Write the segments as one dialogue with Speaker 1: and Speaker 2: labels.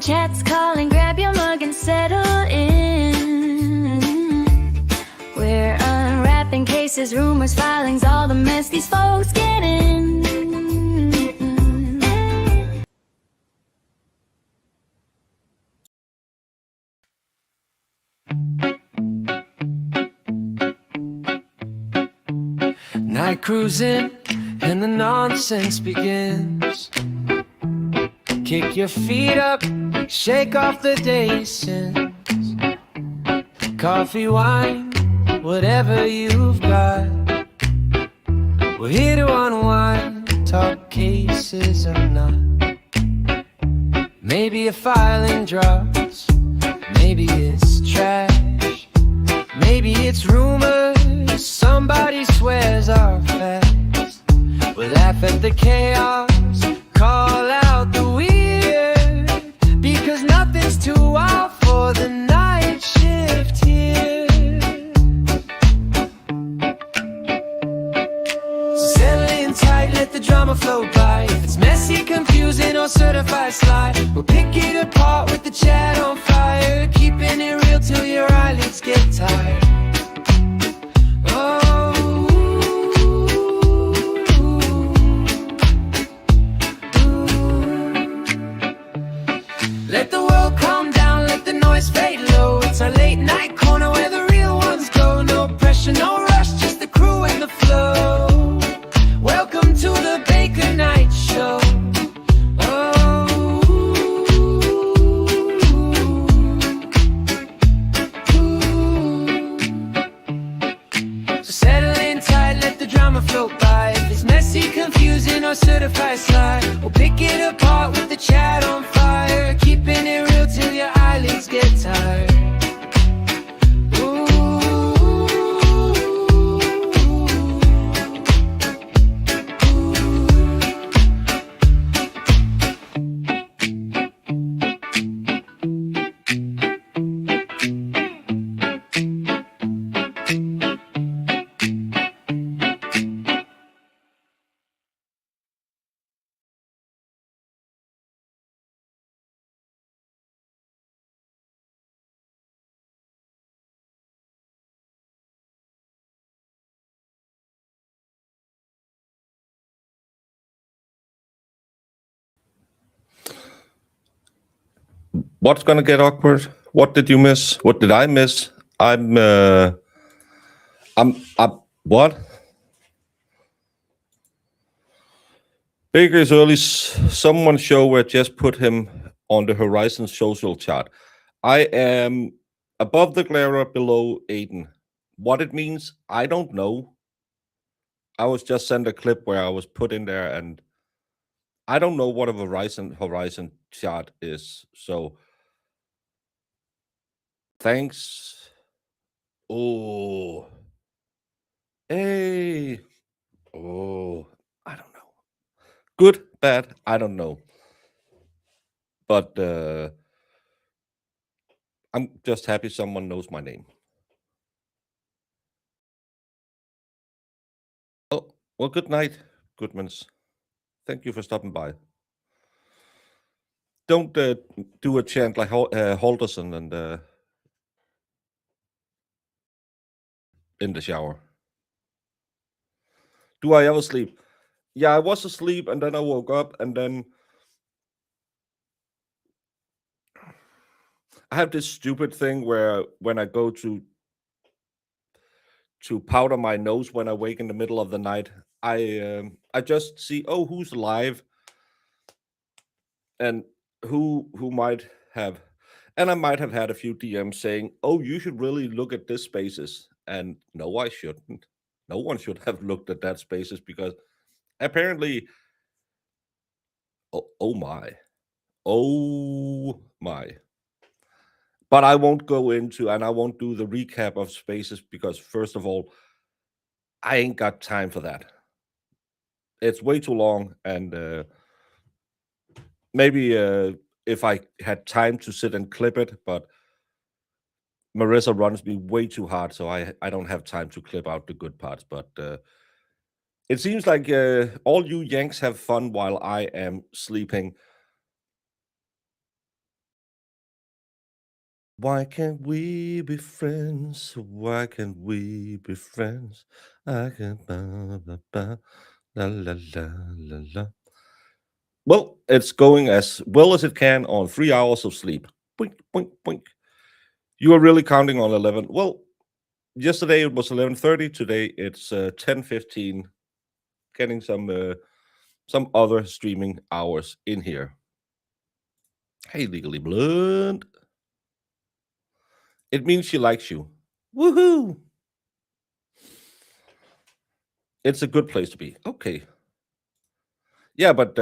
Speaker 1: chat's calling, grab your mug and settle in. We're unwrapping cases, rumors, filings, all the mess these folks get in.
Speaker 2: Night cruising and the nonsense begins. Kick your feet up, shake off the day since. Coffee, wine, whatever you've got. We're here to unwind, talk cases or not. Maybe a filing drops, maybe it's trash, maybe it's rumors somebody swears are fast. We laugh at the chaos, call out the weird, because nothing's too wild for the night shift here. So settle in tight, let the drama flow by. If it's messy, confusing, or certified slide, we'll pick it apart with the chat on fire, keeping it real till your eyelids get tired. Let the world calm down, let the noise fade low. It's our late night corner where the real ones go. No pressure, no rush, just the crew and the flow. Welcome to the Baker Night Show. So settle in tight, let the drama float by. If it's messy, confusing, or certified slide, we'll pick it apart with the chat on fire, keeping it real till your eyelids get tired.
Speaker 3: What's gonna get awkward? What did you miss? What did I miss? I'm what? Baker's early someone show where just put him on the Horizon social chart. I am above the glare, below Aiden. What it means, I don't know. I was just sent a clip where I was put in there, and I don't know what a Horizon chart is. So thanks. Oh, hey. Oh, I don't know. Good, bad, I don't know. But I'm just happy someone knows my name. Oh, well, good night, Goodmans. Thank you for stopping by. Don't do a chant like Halderson and in the shower. Do I ever sleep? Yeah, I was asleep, and then I woke up, and then I have this stupid thing where when I go to powder my nose when I wake in the middle of the night, I just see, oh, who's alive, and who might have, and I might have had a few DMs saying, oh, you should really look at this spaces, and no, I shouldn't. No one should have looked at that spaces, because apparently, oh my. But I won't go into, and I won't do the recap of spaces, because first of all, I ain't got time for that. It's way too long, and maybe if I had time to sit and clip it, but Marissa runs me way too hard, so I don't have time to clip out the good parts. But it seems like all you Yanks have fun while I am sleeping. Why can't we be friends? Why can't we be friends? I can ba, ba, ba, la la la la la. Well, it's going as well as it can on 3 hours of sleep. Boink, boink, boink. You are really counting on 11. Well, yesterday it was 11:30. Today it's 10:15. Getting some other streaming hours in here. Hey, Legally Blunt. It means she likes you. Woohoo! It's a good place to be. Okay. Yeah, but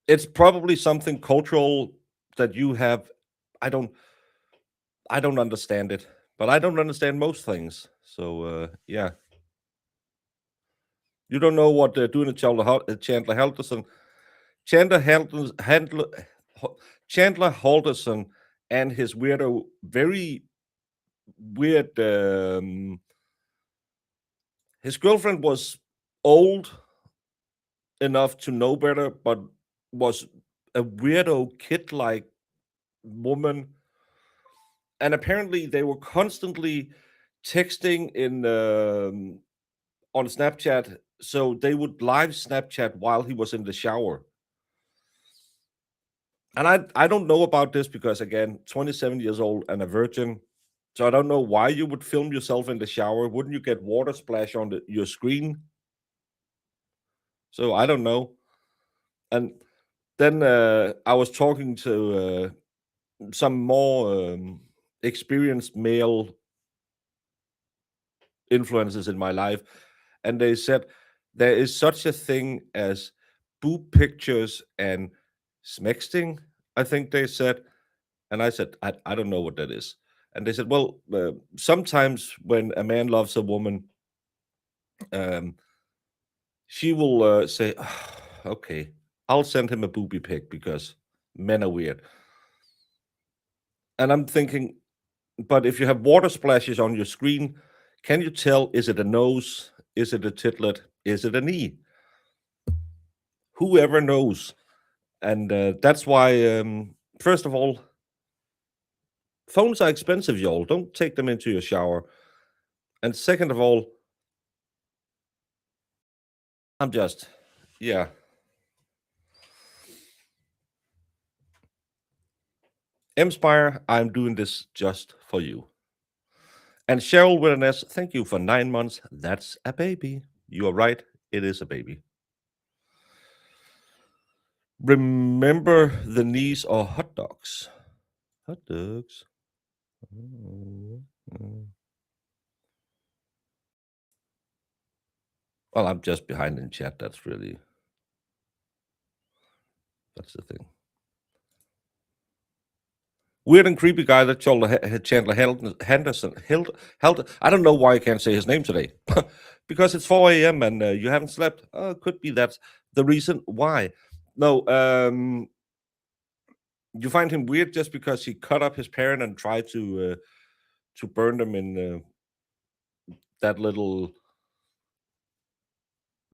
Speaker 3: it's probably something cultural that you have. I don't. I don't understand it, but I don't understand most things. So yeah, you don't know what doing a Chandler Halderson, Chandler Halderson, Chandler Halderson, and his weirdo, very weird. His girlfriend was old enough to know better, but was a weirdo kid-like woman, and apparently they were constantly texting in on Snapchat. So they would live Snapchat while he was in the shower. And I don't know about this because again, 27 years old and a virgin. So I don't know why you would film yourself in the shower. Wouldn't you get water splash on your screen? So I don't know. And then I was talking to some more experienced male influences in my life, and they said there is such a thing as boob pictures and smexting, I think they said. And I said, I don't know what that is. And they said, well, sometimes when a man loves a woman, um, she will say, "Ah, okay, I'll send him a booby pic because men are weird." And I'm thinking, but if you have water splashes on your screen, can you tell, is it a nose? Is it a titlet? Is it a knee? Whoever knows. And that's why, first of all, phones are expensive, y'all. Don't take them into your shower. And second of all, I'm just, yeah. Mspire, I'm doing this just for you. And Cheryl with an S, thank you for 9 months. That's a baby. You are right. It is a baby. Remember the knees are hot dogs. Hot dogs. Well, I'm just behind in chat. That's the thing. Weird and creepy guy that Chandler Henderson. I don't know why I can't say his name today. Because it's 4 a.m. and you haven't slept. Could be that's the reason why. No, you find him weird just because he cut up his parent and tried to burn them in that little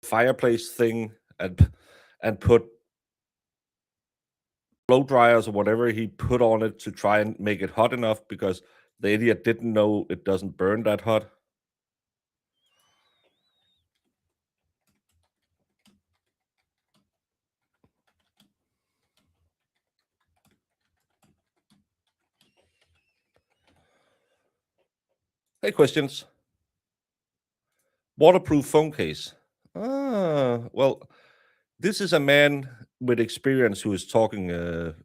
Speaker 3: fireplace thing and put blow dryers or whatever he put on it to try and make it hot enough because the idiot didn't know it doesn't burn that hot. Hey, questions. Waterproof phone case. Well, this is a man with experience who is talking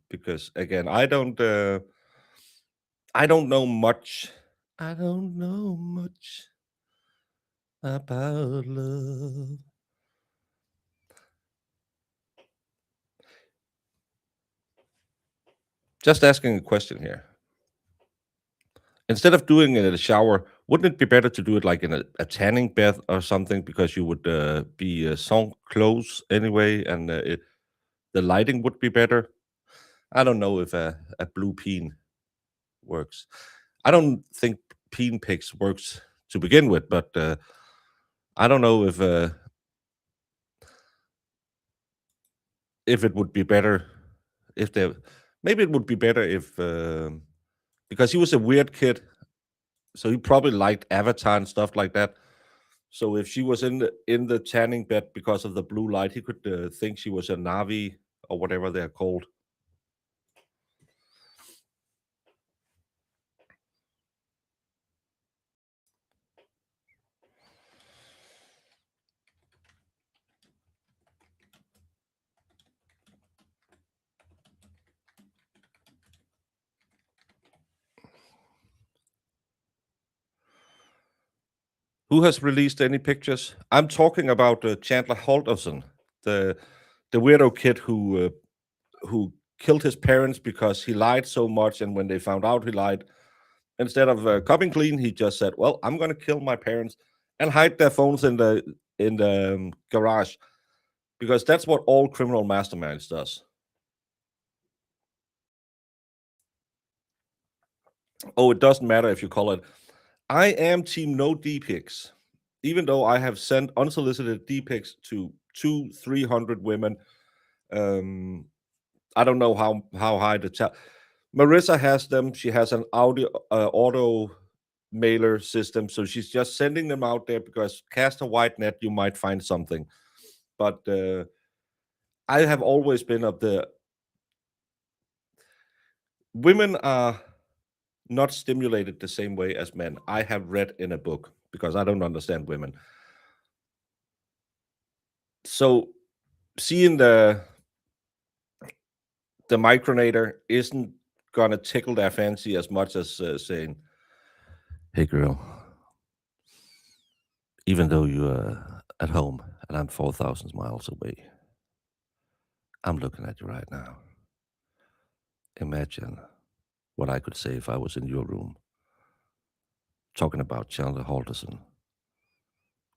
Speaker 3: because again, I don't know much. I don't know much about love. Just asking a question here. Instead of doing it in a shower, wouldn't it be better to do it like in a tanning bed or something because you would be so close anyway, and the lighting would be better? I don't know if a blue peen works. I don't think peen pics works to begin with, but I don't know if it would be better if they Maybe it would be better if because he was a weird kid, so he probably liked Avatar and stuff like that. So if she was in the tanning bed because of the blue light, he could think she was a Navi or whatever they're called. Who has released any pictures? I'm talking about Chandler Halderson, the the weirdo kid who killed his parents because he lied so much, and when they found out he lied, instead of coming clean, he just said, "Well, I'm going to kill my parents and hide their phones in the garage," because that's what all criminal masterminds does. Oh, it doesn't matter if you call it. I am team no D pics, even though I have sent unsolicited D pics to 300 women. Um, I don't know how high the Marissa has them. She has an auto mailer system, so she's just sending them out there because cast a wide net, you might find something. But I have always been of the women are not stimulated the same way as men. I have read in a book because I don't understand women. So seeing the micronator isn't gonna tickle their fancy as much as saying, "Hey, girl, even though you're at home and I'm 4,000 miles away, I'm looking at you right now. Imagine what I could say if I was in your room talking about Chandler Halderson.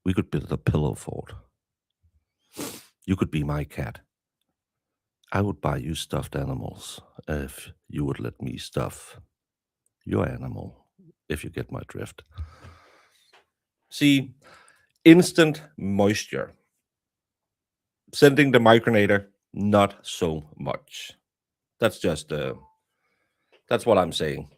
Speaker 3: We could build a pillow fort. You could be my cat. I would buy you stuffed animals if you would let me stuff your animal, if you get my drift." See, instant moisture. Sending the micronator, not so much. That's just that's what I'm saying.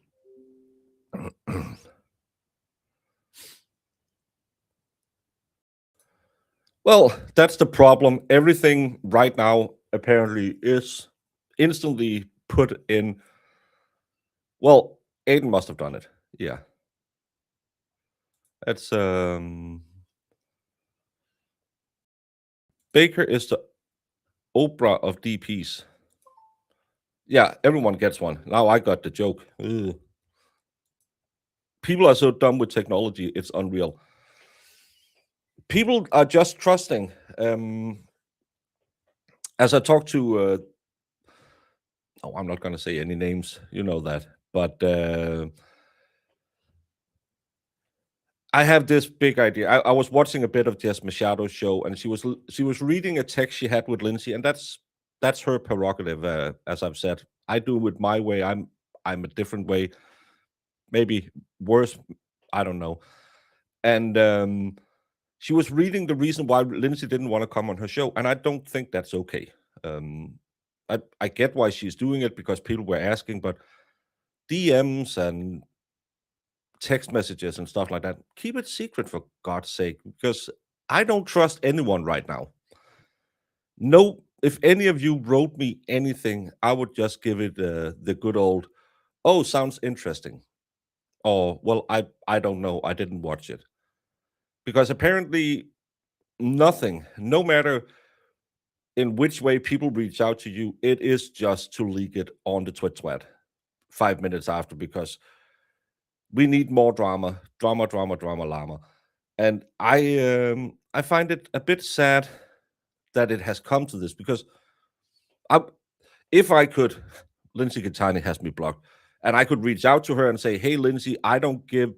Speaker 3: Well, that's the problem. Everything right now apparently is instantly put in. Well, Aiden must have done it. Yeah. That's Baker is the Oprah of DPs. Yeah, everyone gets one. Now I got the joke. Ugh. People are so dumb with technology, it's unreal. People are just trusting. As I talked to, oh, I'm not going to say any names, you know that, but I have this big idea. I was watching a bit of Jess Machado's show, and she was reading a text she had with Lindsay, and that's her prerogative. As I've said, I do it my way. I'm a different way, maybe worse. I don't know. And she was reading the reason why Lindsay didn't want to come on her show, and I don't think that's okay. Um, I get why she's doing it because people were asking, but DMs and text messages and stuff like that, keep it secret for God's sake, because I don't trust anyone right now. No, if any of you wrote me anything, I would just give it the good old, "Oh, sounds interesting," or, "Well, I don't know, I didn't watch it," because apparently nothing, no matter in which way people reach out to you, it is just to leak it on the twit 5 minutes after, because we need more drama, drama, drama, drama, llama. And I find it a bit sad that it has come to this because I, if I could, Lindsay Catani has me blocked, and I could reach out to her and say, "Hey, Lindsay, I don't give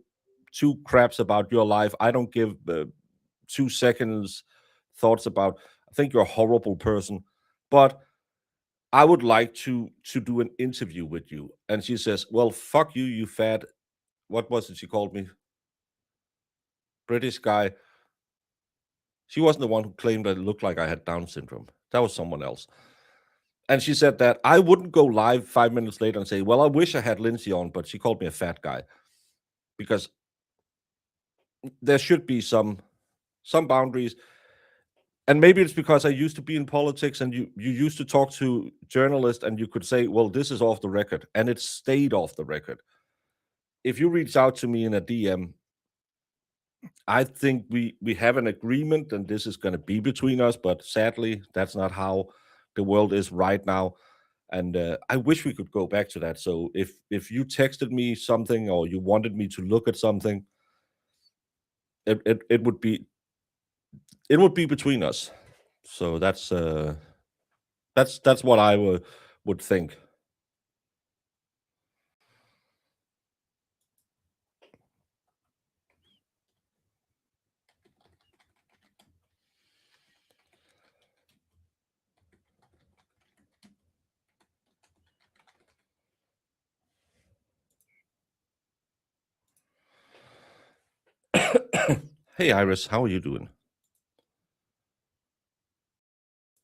Speaker 3: two craps about your life. I don't give 2 seconds thoughts about. I think you're a horrible person, but I would like to do an interview with you." And she says, "Well, fuck you, you fat." What was it she called me? British guy. She wasn't the one who claimed that it looked like I had Down syndrome. That was someone else. And she said that I wouldn't go live 5 minutes later and say, "Well, I wish I had Lindsay on," but she called me a fat guy because there should be some boundaries. And maybe it's because I used to be in politics, and you used to talk to journalists, and you could say, "Well, this is off the record," and it stayed off the record. If you reach out to me in a DM, I think we have an agreement, and this is going to be between us. But sadly, that's not how the world is right now. And I wish we could go back to that. So if you texted me something or you wanted me to look at something, it would be between us. So that's what I would think. Hey Iris, how are you doing?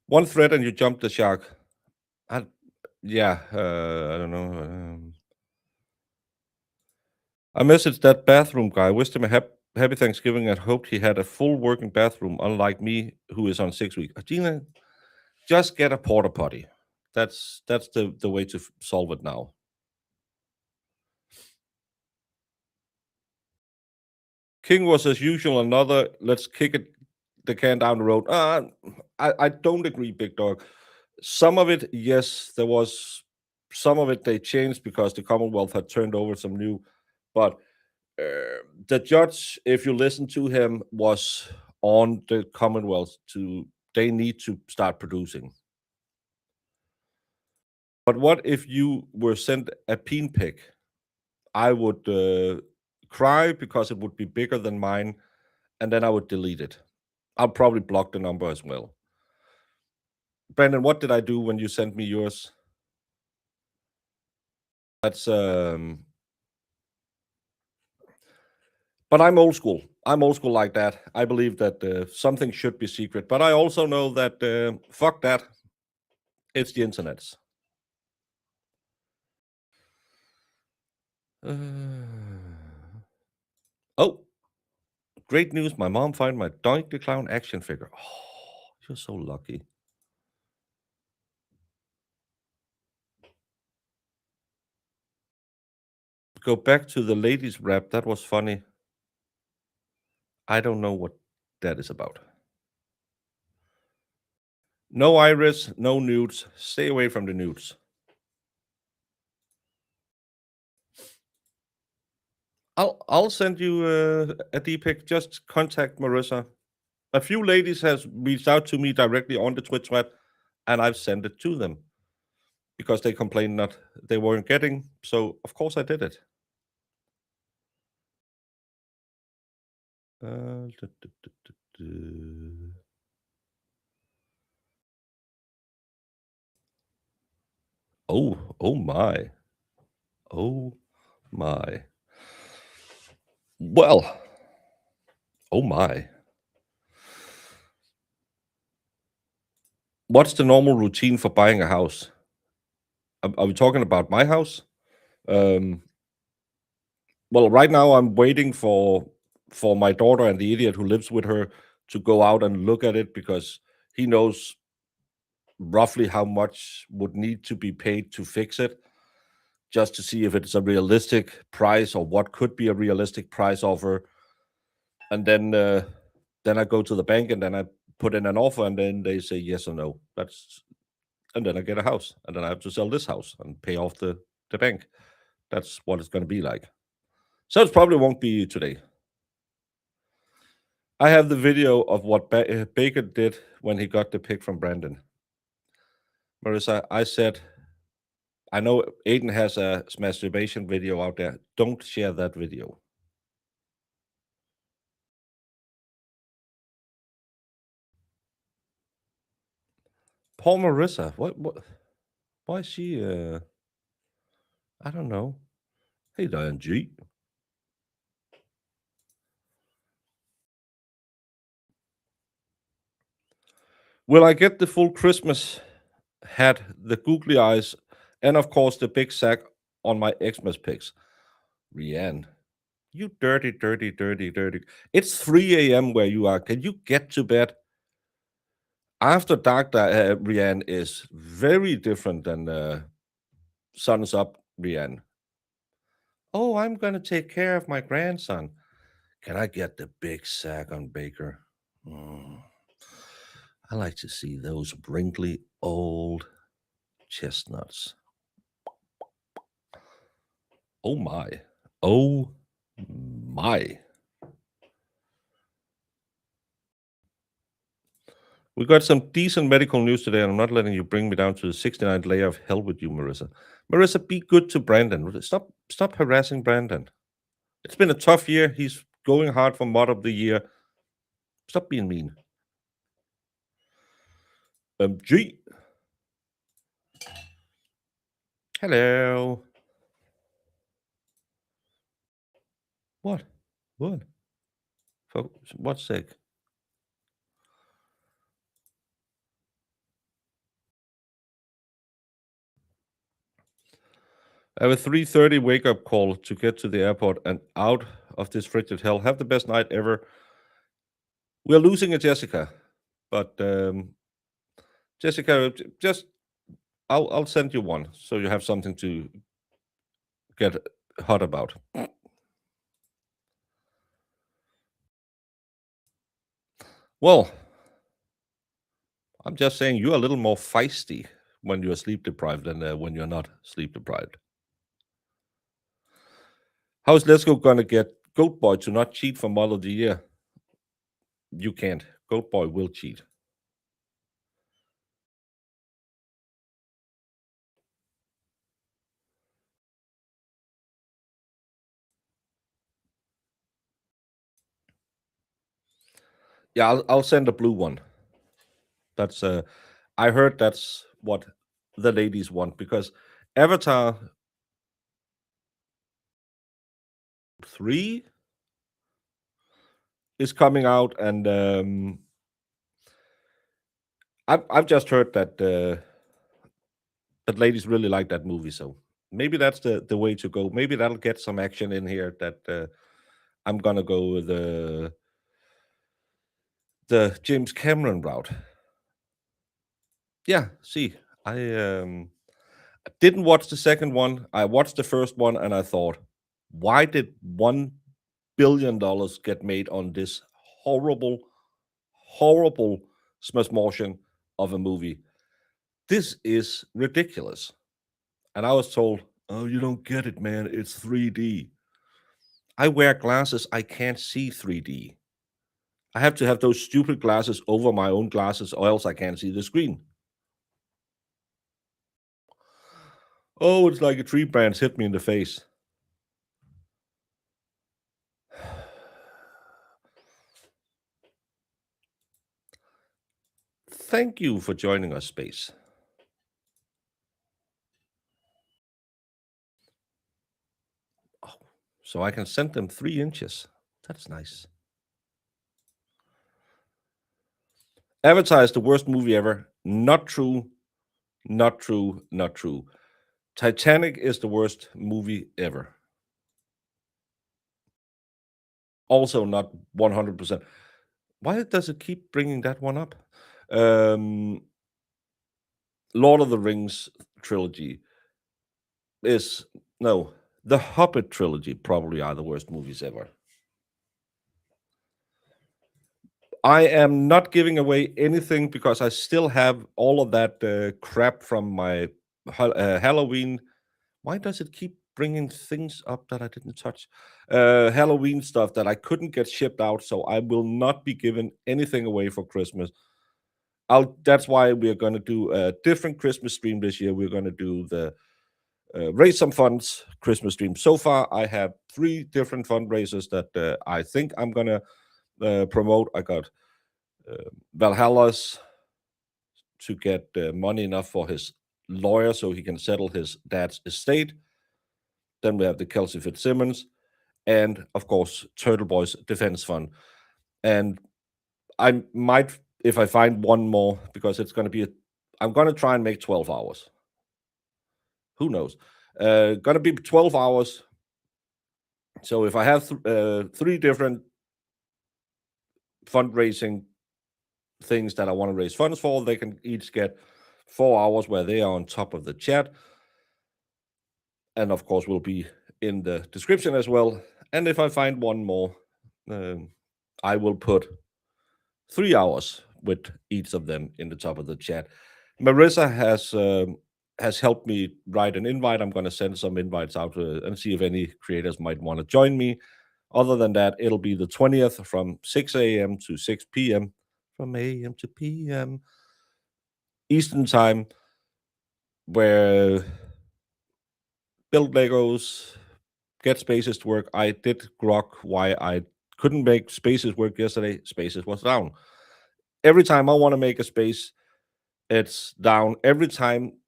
Speaker 3: One thread and you jumped the shark. I, yeah, I don't know. I messaged that bathroom guy, wished him a happy Thanksgiving, and hoped he had a full working bathroom, unlike me, who is on 6 weeks. Gina, just get a porta potty. That's the way to solve it now. King was as usual another let's kick the can down the road. I don't agree, Big Dog. Some of it, yes, there was some of it they changed because the Commonwealth had turned over some new, but the judge, if you listen to him, was on the Commonwealth to they need to start producing. But what if you were sent a peen pic? I would cry because it would be bigger than mine, and then I would delete it. I'll probably block the number as well. Brandon, what did I do when you sent me yours? That's but I'm old school. I'm old school like that. I believe that something should be secret, but I also know that fuck that. It's the internet's. Oh, great news! My mom found my Doink the Clown action figure. Oh, you're so lucky. Go back to the ladies' rap. That was funny. I don't know what that is about. No iris, no nudes. Stay away from the nudes. I'll send you a pic. Just contact Marissa. A few ladies has reached out to me directly on the Twitch thread, and I've sent it to them because they complained that they weren't getting. So of course I did it. Uh, du- du- du- du- du. Oh my. Oh my. Well, oh my. What's the normal routine for buying a house? Are we talking about my house? Um, well, right now I'm waiting for my daughter and the idiot who lives with her to go out and look at it because he knows roughly how much would need to be paid to fix it, just to see if it's a realistic price or what could be a realistic price offer. And then I go to the bank and then I put in an offer and then they say yes or no. That's and then I get a house and then I have to sell this house and pay off the bank. That's what it's going to be like. So it probably won't be today. I have the video of what Baker did when he got the pick from Brandon. Marissa, I said, I know Aiden has a masturbation video out there. Don't share that video. Poor Marissa. What why is she I don't know. Hey Diane G. Will I get the full Christmas had the googly eyes, and of course the big sack on my Xmas pics. Rianne, you dirty, dirty, dirty, dirty. It's 3 a.m. where you are. Can you get to bed? After dark, Rianne is very different than sun's up, Rianne. Oh, I'm going to take care of my grandson. Can I get the big sack on Baker? Mm. I like to see those wrinkly old chestnuts. Oh my. Oh my. We got some decent medical news today, and I'm not letting you bring me down to the 69th layer of hell with you, Marissa. Marissa, be good to Brandon. Stop harassing Brandon. It's been a tough year. He's going hard for mod of the year. Stop being mean. G. Hello. What? What? For what's sake? I have a 3:30 wake up call to get to the airport and out of this frigid hell. Have the best night ever. We're losing a Jessica, but Jessica, just I'll send you one so you have something to get hot about. Well, I'm just saying you're a little more feisty when you're sleep deprived than when you're not sleep deprived. How's Let's Go gonna get Goat Boy to not cheat for Model of the Year? You can't. Goat Boy will cheat. Yeah, I'll send a blue one. That's I heard that's what the ladies want because Avatar 3 is coming out, and I've just heard that that ladies really like that movie, so maybe that's the way to go. Maybe that'll get some action in here. That I'm gonna go with the James Cameron route. Yeah, see, I didn't watch the second one. I watched the first one, and I thought, why did $1 billion get made on this horrible, horrible smashmortion of a movie? This is ridiculous. And I was told, oh, you don't get it, man. It's 3D. I wear glasses. I can't see 3D. I have to have those stupid glasses over my own glasses, or else I can't see the screen. Oh, it's like a tree branch hit me in the face. Thank you for joining us, Space. Oh, so I can send them 3 inches. That's nice. Avatar is the worst movie ever. Not true. Not true. Not true. Titanic is the worst movie ever. Also not 100%. Why does it keep bringing that one up? Um, Lord of the Rings trilogy is no, the Hobbit trilogy probably are the worst movies ever. I am not giving away anything because I still have all of that crap from my Halloween. Why does it keep bringing things up that I didn't touch? Halloween stuff that I couldn't get shipped out, so I will not be giving anything away for Christmas. That's why we're going to do a different Christmas stream this year. We're going to do the raise some funds Christmas stream. So far, I have 3 different fundraisers that I think I'm going to promote. I got Valhalla's to get money enough for his lawyer so he can settle his dad's estate. Then we have the Kelsey Fitzsimmons, and of course, Turtle Boys Defense Fund. And I might, if I find one more, because it's going to be I'm gonna try and make 12 hours. Who knows? Gonna be 12 hours. So if I have three different fundraising things that I want to raise funds for, they can each get 4 hours where they are on top of the chat. And of course, will be in the description as well. And if I find one more, I will put 3 hours with each of them in the top of the chat. Marissa has helped me write an invite. I'm going to send some invites out and see if any creators might want to join me. Other than that, it'll be the 20th from 6 a.m. to 6 p.m. from a.m. to p.m. Eastern time, where build Legos, get spaces to work. I did grok why I couldn't make spaces work yesterday. Spaces was down. Every time I want to make a space, it's down. Every time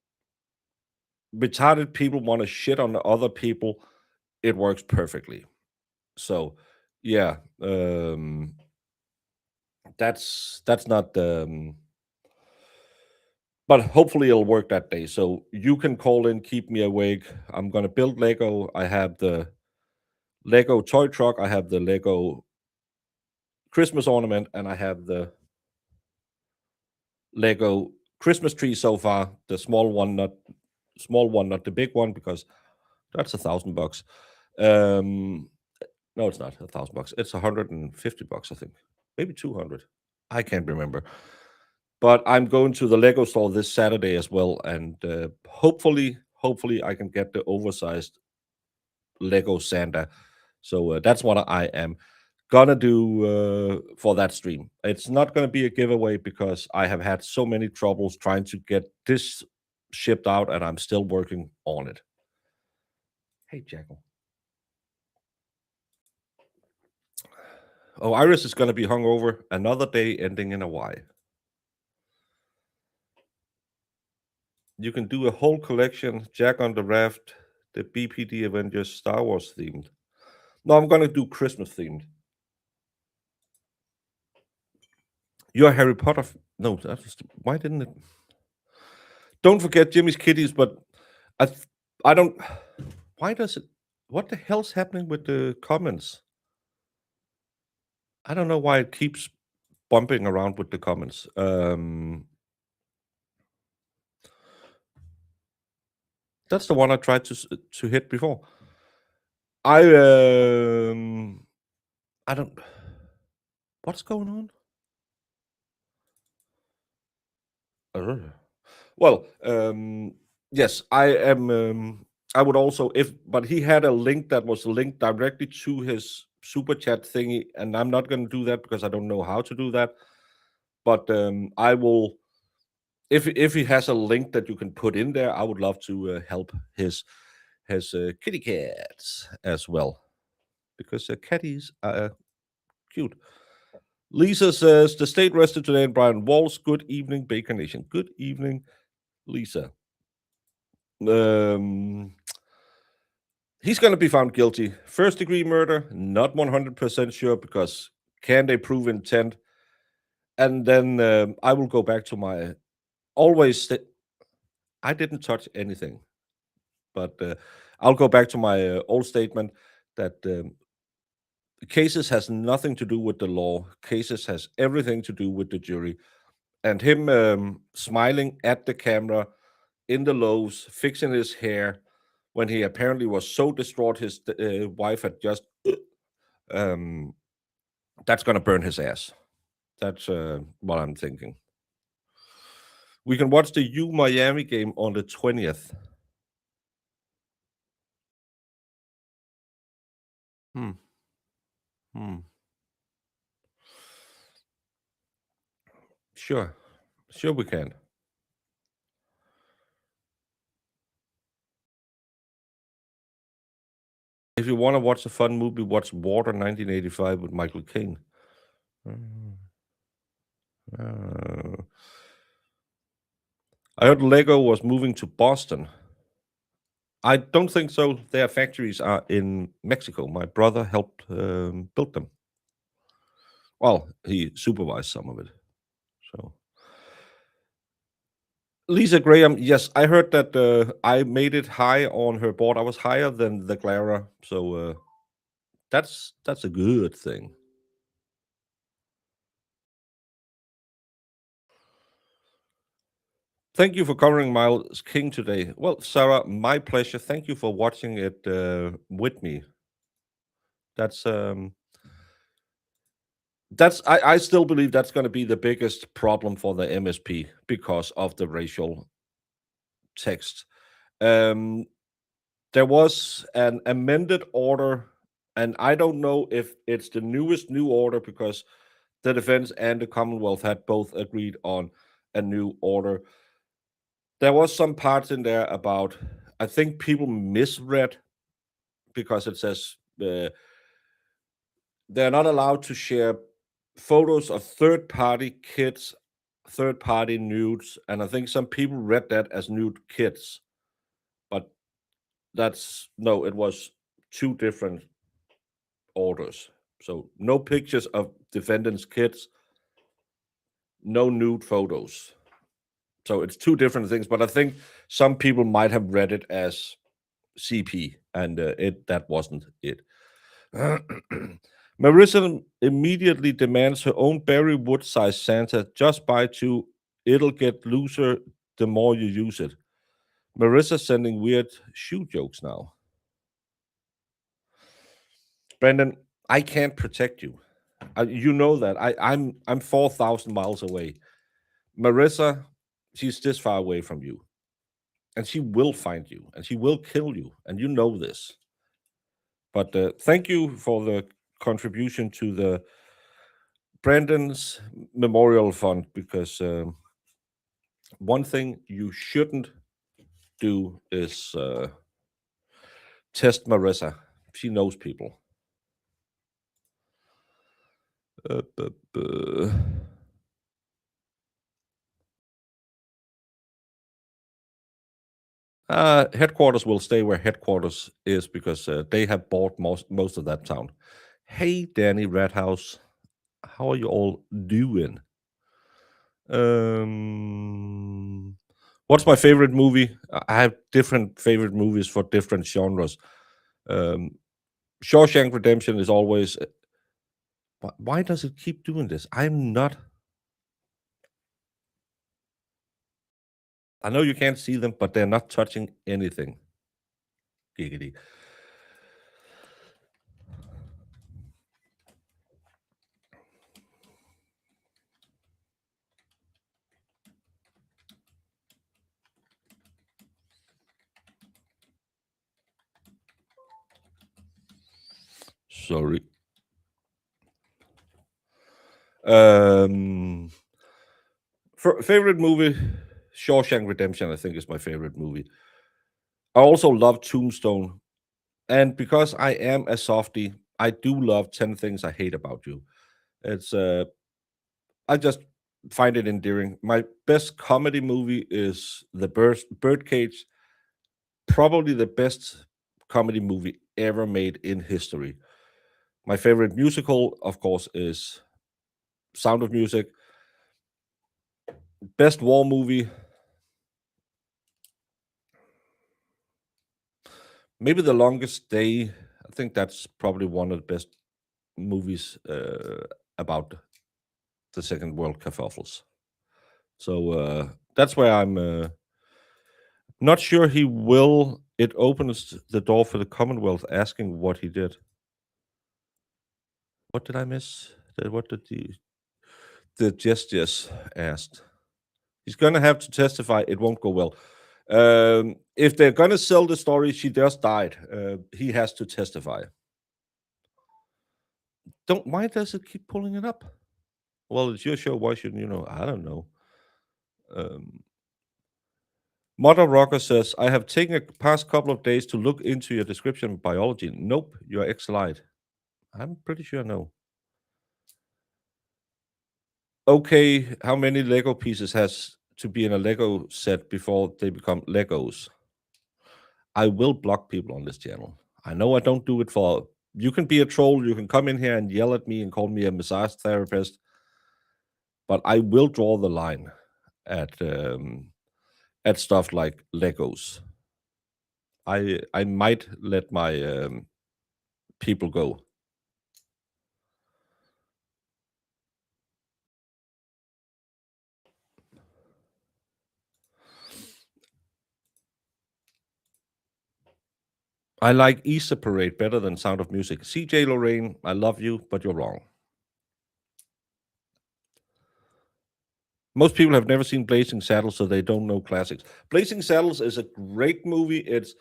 Speaker 3: retarded people want to shit on the other people, it works perfectly. So yeah, that's not but hopefully it'll work that day. So you can call in, keep me awake. I'm gonna build Lego. I have the Lego toy truck, I have the Lego Christmas ornament, and I have the Lego Christmas tree so far. The small one, not the big one, because that's $1,000. No, it's not $1,000. It's $150, I think. Maybe 200. I can't remember. But I'm going to the Lego store this Saturday as well, and hopefully I can get the oversized Lego Santa. So that's what I am gonna do for that stream. It's not gonna be a giveaway because I have had so many troubles trying to get this shipped out, and I'm still working on it. Hey, Jackal. Oh, Iris is gonna be hungover. Another day ending in a Y. You can do a whole collection, Jack on the Raft, the BPD Avengers, Star Wars themed. No, I'm gonna do Christmas themed. You're Harry Potter. No, that's why didn't it? Don't forget Jimmy's Kitties, but I don't. Why does it? What the hell's happening with the comments? I don't know why it keeps bumping around with the comments. That's the one I tried to hit before. I don't. What's going on? Well, yes, I am. I would also, but he had a link that was linked directly to his super chat thingy, and I'm not going to do that because I don't know how to do that. But I will, if he has a link that you can put in there, I would love to help his kitty cats as well, because catties are cute. Lisa says the state rested today in Brian Walls. Good evening, Bacon Nation. Good evening, Lisa. He's going to be found guilty. First degree murder, not 100% sure because can they prove intent? And then I will go back to my always. I didn't touch anything, but I'll go back to my old statement that cases has nothing to do with the law. Cases has everything to do with the jury. And him smiling at the camera in the lows, fixing his hair when he apparently was so distraught his wife had just that's gonna burn his ass. That's what I'm thinking. We can watch the U Miami game on the 20th. Hmm. Hmm. Sure. Sure we can. If you want to watch a fun movie, watch Water 1985 with Michael Caine. I heard Lego was moving to Boston. I don't think so. Their factories are in Mexico. My brother helped build them. Well, he supervised some of it. So Lisa Graham, yes, I heard that I made it high on her board. I was higher than the Clara, so that's a good thing. Thank you for covering Miles King today. Well, Sarah, my pleasure. Thank you for watching it with me. That's I still believe that's going to be the biggest problem for the MSP because of the racial text. Um, there was an amended order, and I don't know if it's the newest new order because the defense and the Commonwealth had both agreed on a new order. There was some parts in there about, I think people misread because it says they're not allowed to share photos of third party kids, third party nudes, and I think some people read that as nude kids, but that's no, it was two different orders. So no pictures of defendants' kids, no nude photos. So it's two different things, but I think some people might have read it as CP, and it that wasn't it. Marissa immediately demands her own Barry Wood size Santa. Just buy two, it'll get looser the more you use it. Marissa sending weird shoe jokes now. Brandon, I can't protect you. You know that. I'm 4,000 miles away. Marissa, she's this far away from you, and she will find you, and she will kill you, and you know this. But thank you for the contribution to the Brandon's Memorial Fund because one thing you shouldn't do is test Marissa. She knows people. Uh, bu- bu- Headquarters will stay where headquarters is because they have bought most of that town. Hey, Danny Redhouse, how are you all doing? What's my favorite movie? I have different favorite movies for different genres. Um, Shawshank Redemption is always. Why does it keep doing this? I'm not. I know you can't see them, but they're not touching anything. Giggity. Sorry. Um, favorite movie, Shawshank Redemption. I think is my favorite movie. I also love Tombstone, and because I am a softie, I do love 10 Things I Hate About You. It's I just find it endearing. My best comedy movie is The Birdcage, probably the best comedy movie ever made in history. My favorite musical, of course, is Sound of Music. Best war movie, maybe The Longest Day. I think that's probably one of the best movies about the Second World kerfuffles. So that's where I'm not sure he will. It opens the door for the Commonwealth asking what he did. What did I miss? What did the gestures asked? He's gonna have to testify. It won't go well. If they're gonna sell the story, she just died. He has to testify. Don't. Why does it keep pulling it up? Well, it's your show. Why shouldn't you know? I don't know. Um, Mother Rocker says, I have taken a past couple of days to look into your description of biology. Nope, you're ex-lied. I'm pretty sure no. Okay, how many Lego pieces has to be in a Lego set before they become Legos? I will block people on this channel. I know I don't do it for. You can be a troll. You can come in here and yell at me and call me a massage therapist, but I will draw the line at at stuff like Legos. I might let my people go. I like Easter Parade better than Sound of Music. CJ Lorraine, I love you, but you're wrong. Most people have never seen Blazing Saddles, so they don't know classics. Blazing Saddles is a great movie. It's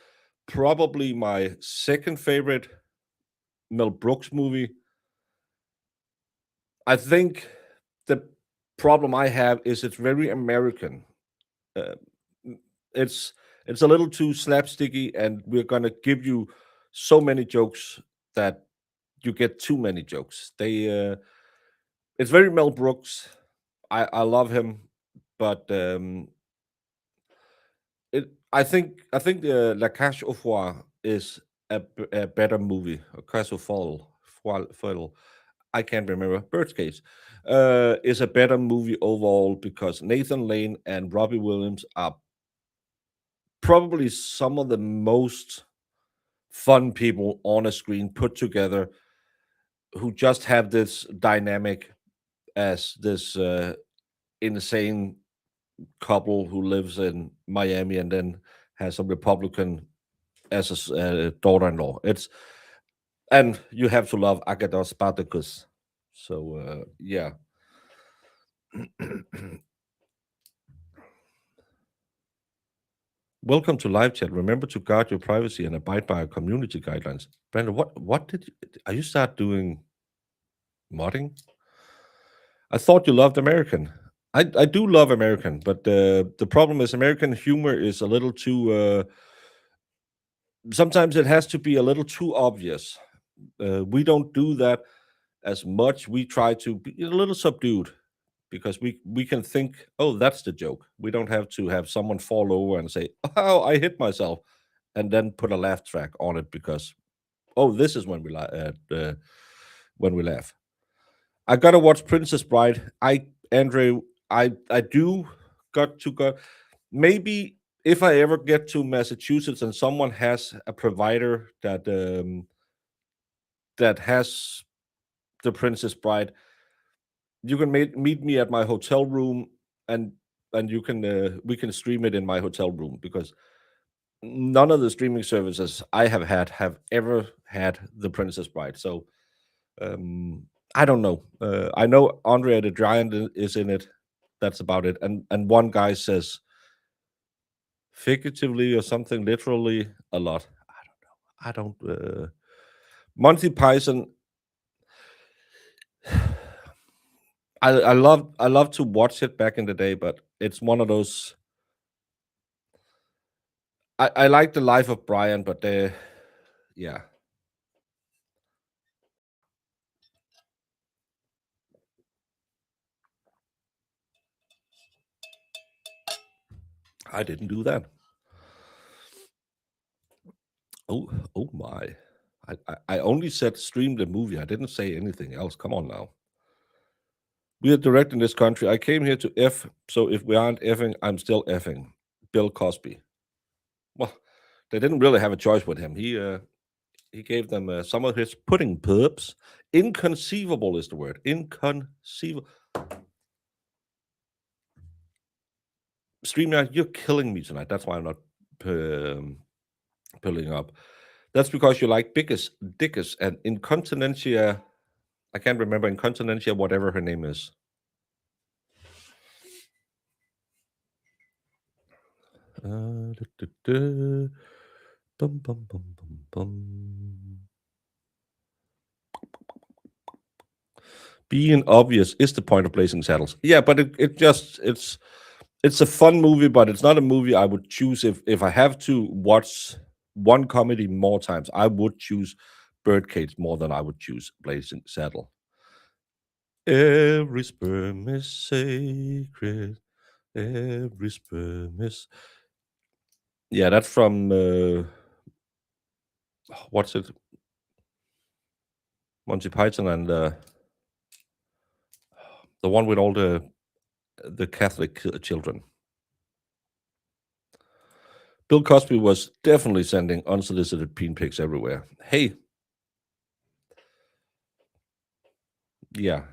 Speaker 3: probably my second favorite Mel Brooks movie. I think the problem I have is it's very American. Uh, it's it's a little too slapsticky, and we're gonna give you so many jokes that you get too many jokes. It's very Mel Brooks. I love him, but I think La Cage aux Folles is a better movie. Cage aux Folles. I can't remember. Birdcage is a better movie overall because Nathan Lane and Robbie Williams are probably some of the most fun people on a screen put together, who just have this dynamic as this insane couple who lives in Miami and then has a Republican as a daughter-in-law. And you have to love Agatha Spartacus. So yeah. Welcome to live chat. Remember to guard your privacy and abide by our community guidelines. Brandon, what did are you start doing modding? I thought you loved American. I do love American, but the problem is American humor is a little too. Sometimes it has to be a little too obvious. We don't do that as much. We try to be a little subdued because we can think, oh, that's the joke. We don't have to have someone fall over and say, oh, I hit myself, and then put a laugh track on it because, oh, this is when we laugh. I gotta watch Princess Bride. Andrew, I do got to go. Maybe if I ever get to Massachusetts and someone has a provider that has the Princess Bride, you can meet me at my hotel room, and you can we can stream it in my hotel room because none of the streaming services I have ever had the Princess Bride. So I don't know. I know Andre the Giant is in it. That's about it. And one guy says figuratively or something literally a lot. I don't know. I don't. Monty Python. I love to watch it back in the day, but it's one of those. I like the Life of Brian, but yeah, I didn't do that. Oh, oh my! I only said stream the movie. I didn't say anything else. Come on now. We are direct in this country. I came here to F, so if we aren't effing, I'm still effing. Bill Cosby. Well, they didn't really have a choice with him. He gave them some of his pudding perps. Inconceivable is the word. Inconceivable. StreamYard, you're killing me tonight. That's why I'm not pulling up. That's because you like Dickus, and Incontinentia. I can't remember Incontinentia, whatever her name is. Bum, bum, bum, bum, bum. Being obvious is the point of Blazing Saddles. Yeah, but it's a fun movie, but it's not a movie I would choose if I have to watch one comedy more times. I would choose Birdcage more than I would choose Blazing Saddle. Every sperm is sacred. Every sperm is. Yeah, that's from what's it? Monty Python and the one with all the Catholic children. Bill Cosby was definitely sending unsolicited peen pics everywhere. Hey, yeah,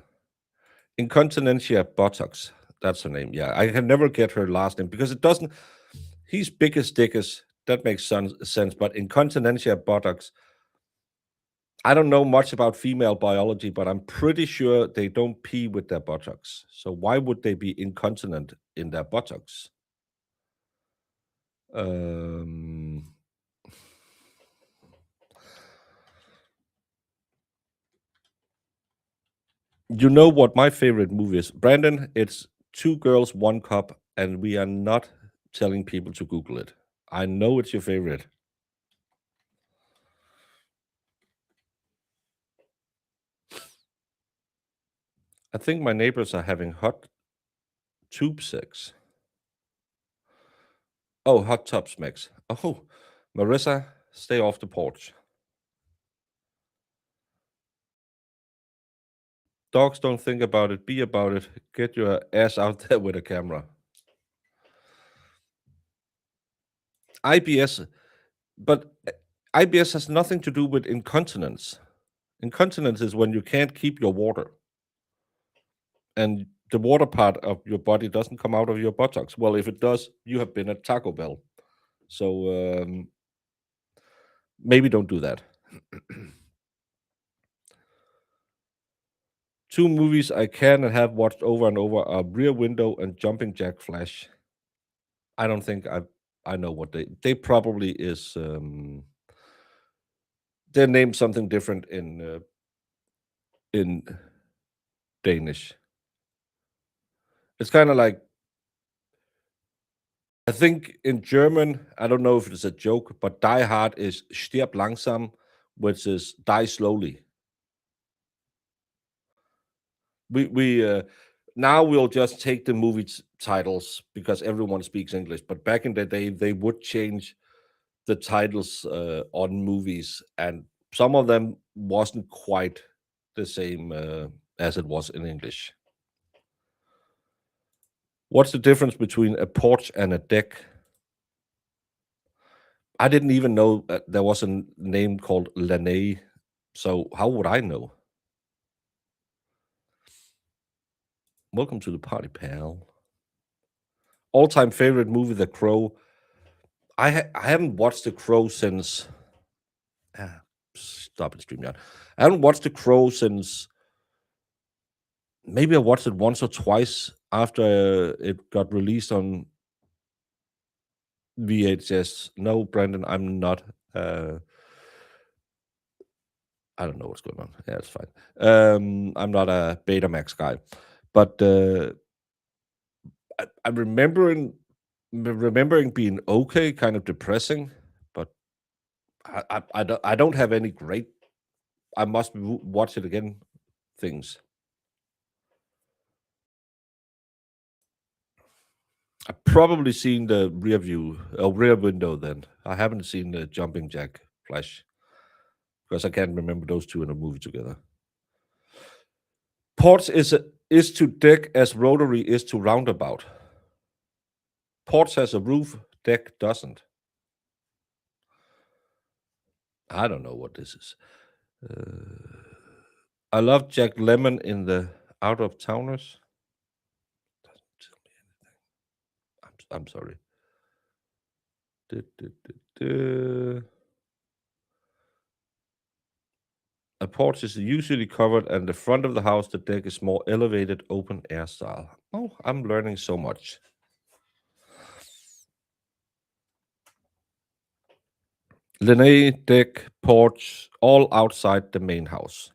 Speaker 3: Incontinentia Buttocks. That's her name. Yeah, I can never get her last name because it doesn't. He's biggest dickest. That makes sense. But Incontinentia Buttocks, I don't know much about female biology, but I'm pretty sure they don't pee with their buttocks. So why would they be incontinent in their buttocks? Um, you know what my favorite movie is, Brandon? It's Two Girls, One Cup, and we are not telling people to Google it. I know it's your favorite. I think my neighbors are having hot tube sex. Oh, hot tubs mix. Oh, Marissa, stay off the porch. Dogs don't think about it. Be about it. Get your ass out there with a camera. IBS, but IBS has nothing to do with incontinence. Incontinence is when you can't keep your water, and the water part of your body doesn't come out of your buttocks. Well, if it does, you have been at Taco Bell. So maybe don't do that. Two movies I can and have watched over and over are Rear Window and Jumping Jack Flash. I don't think I know what they probably is. They're named something different in Danish. It's kind of like, I think in German, I don't know if it's a joke, but Die Hard is Stirb langsam, which is die slowly. We now we'll just take the movie titles because everyone speaks English. But back in the day, they would change the titles on movies, and some of them wasn't quite the same as it was in English. What's the difference between a porch and a deck? I didn't even know there was a name called Lanay, so how would I know? Welcome to the party, pal. All-time favorite movie, The Crow. I haven't watched The Crow since. Stop it, StreamYard. I haven't watched The Crow since. Maybe I watched it once or twice after it got released on VHS. No, Brandon, I'm not. I don't know what's going on. Yeah, it's fine. I'm not a Betamax guy, but I'm remembering being okay, kind of depressing, but I don't have any great. I must watch it again. Things. I've probably seen the rear window. Then I haven't seen the Jumping Jack Flash because I can't remember those two in a movie together. Porch is to deck as rotary is to roundabout. Porch has a roof, deck doesn't. I don't know what this is. I love Jack Lemmon in the Out of Towners. Doesn't tell me anything. I'm sorry. Du, du, du, du. A porch is usually covered, and the front of the house, the deck is more elevated, open air style. Oh, I'm learning so much. Lanai, deck, porch, all outside the main house.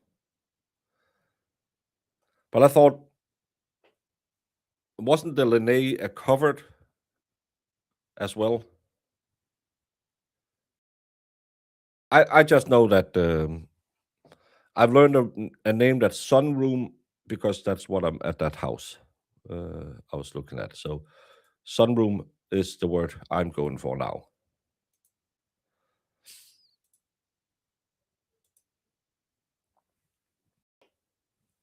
Speaker 3: But I thought, wasn't the Lanai a covered as well? I just know that I've learned a name that's sunroom because that's what I'm at that house. I was looking at. So sunroom is the word I'm going for now.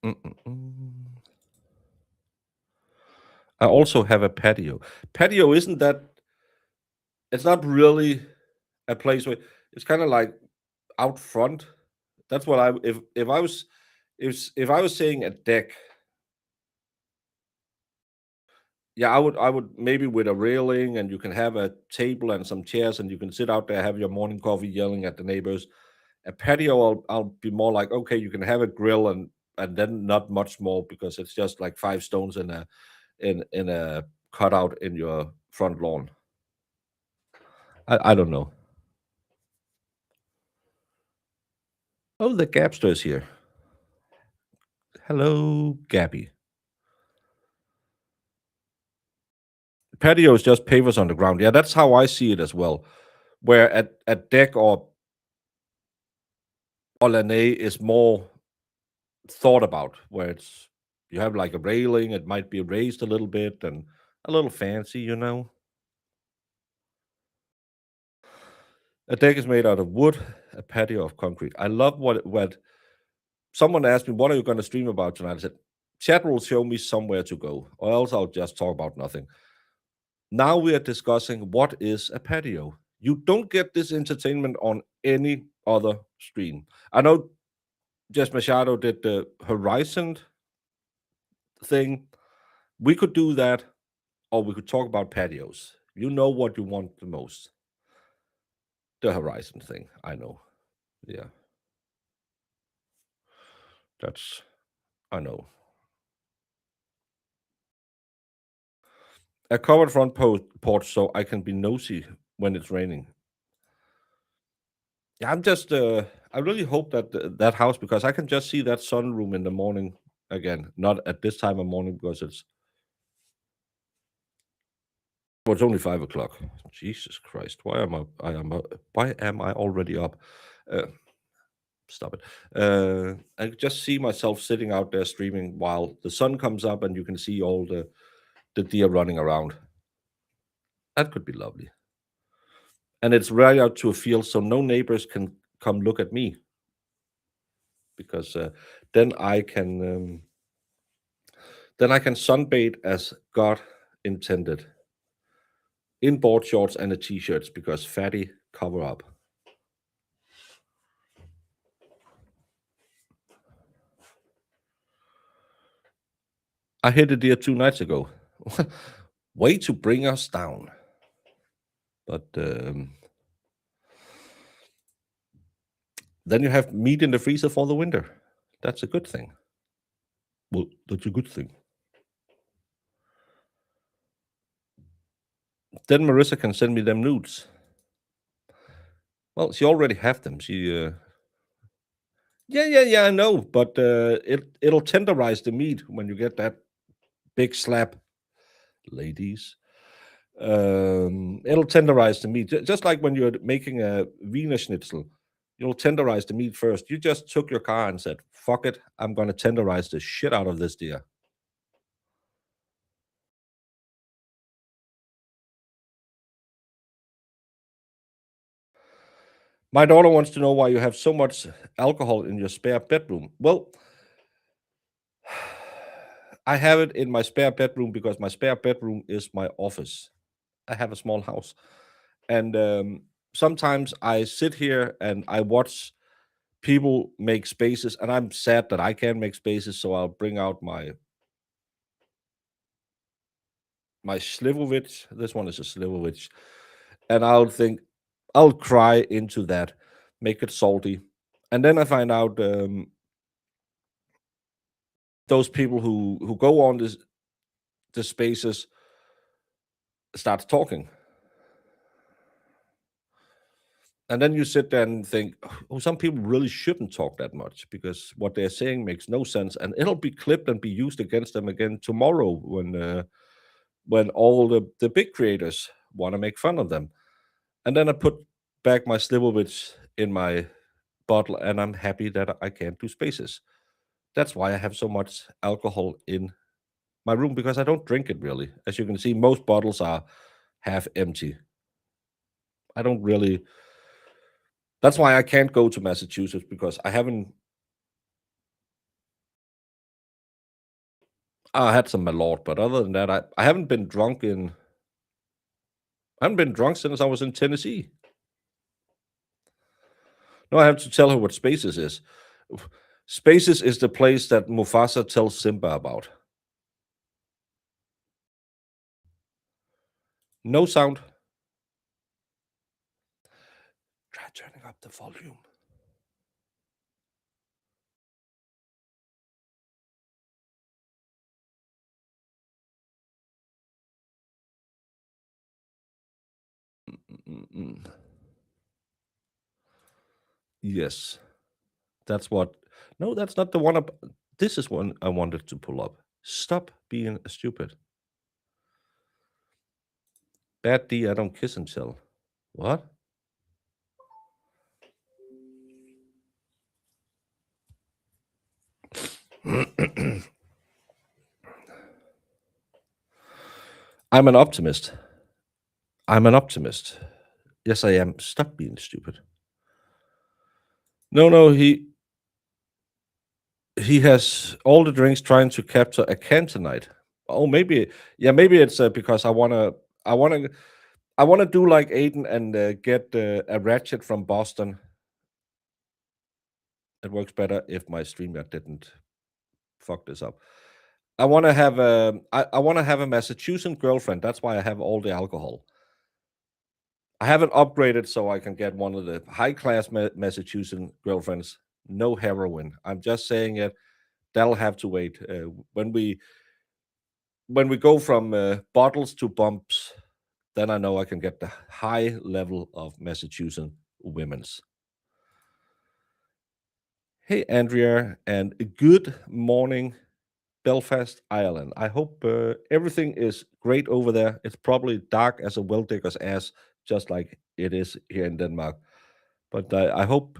Speaker 3: Mm-mm-mm. I also have a patio. Patio isn't that It's not really a place where it's kind of like out front. That's what I if I was if I was saying a deck, yeah, I would maybe with a railing and you can have a table and some chairs and you can sit out there, have your morning coffee, yelling at the neighbors. A patio, I'll be more like, okay, you can have a grill and then not much more because it's just like 5 stones in a cutout in your front lawn. I don't know. Oh, the Gabster is here. Hello, Gabby. Patio is just pavers on the ground. Yeah, that's how I see it as well. Where a deck or lanai is more thought about, where it's you have like a railing, it might be raised a little bit and a little fancy, you know. A deck is made out of wood, a patio of concrete. I love what someone asked me, "What are you going to stream about tonight?" I said, "Chat will show me somewhere to go, or else I'll just talk about nothing." Now we are discussing what is a patio. You don't get this entertainment on any other stream. I know Jess Machado did the Horizon thing. We could do that, or we could talk about patios. You know what you want the most. The Horizon thing. I know. Yeah, that's I know. A covered front porch so I can be nosy when it's raining. Yeah, I really hope that that house because I can just see that sunroom in the morning again. Not at this time of morning because it's only 5 o'clock. Jesus Christ, why am I already up? Uh, Stop it. I just see myself sitting out there streaming while the sun comes up and you can see all the deer running around. That could be lovely. And it's right out to a field, so no neighbors can come look at me because then I can sunbathe as God intended in board shorts and a t-shirts because fatty cover up. I hit a deer 2 nights ago. Way to bring us down. But then you have meat in the freezer for the winter. That's a good thing. Well, that's a good thing. Then Marissa can send me them nudes. Well, she already have them. Yeah, I know, but it'll tenderize the meat when you get that big slap, ladies. It'll tenderize the meat, just like when you're making a Wiener Schnitzel. You'll tenderize the meat first. You just took your car and said, "Fuck it, I'm gonna tenderize the shit out of this deer." My daughter wants to know why you have so much alcohol in your spare bedroom. Well, I have it in my spare bedroom because my spare bedroom is my office. I have a small house, and sometimes I sit here and I watch people make spaces, and I'm sad that I can't make spaces. So I'll bring out my Slivovich. This one is a Slivovich, and I'll cry into that, make it salty, and then I find out those people who go on the spaces start talking. And then you sit there and think, oh, some people really shouldn't talk that much because what they're saying makes no sense, and it'll be clipped and be used against them again tomorrow when all the big creators want to make fun of them. And then I put back my Slivovich in my bottle, and I'm happy that I can't do spaces. That's why I have so much alcohol in my room because I don't drink it really. As you can see, most bottles are half empty. I don't really. That's why I can't go to Massachusetts because I had some Malort, but other than that, I haven't been drunk in I haven't been drunk since I was in Tennessee. No, I have to tell her what Spaces is. Spaces is the place that Mufasa tells Simba about. No sound. Try turning up the volume. Mm-mm. Yes, that's what. No, that's not the one up. This is one I wanted to pull up. Stop being stupid. Bad D, I don't kiss and tell. What? I'm an optimist. I'm an optimist. Yes, I am. Stop being stupid. No, no, he has all the drinks trying to capture a can tonight. Oh, maybe, yeah, maybe it's because I wanna, I wanna do like Aiden and get a ratchet from Boston. It works better if my StreamYard didn't fuck this up. I want to have a Massachusetts girlfriend. That's why I have all the alcohol. I haven't upgraded so I can get one of the high class Massachusetts girlfriends. No heroin. I'm just saying it. That'll have to wait. When we go from bottles to bumps, then I know I can get the high level of Massachusetts women's. Hey Andrea, and good morning, Belfast, Ireland. I hope everything is great over there. It's probably dark as a well digger's ass, just like it is here in Denmark. But I hope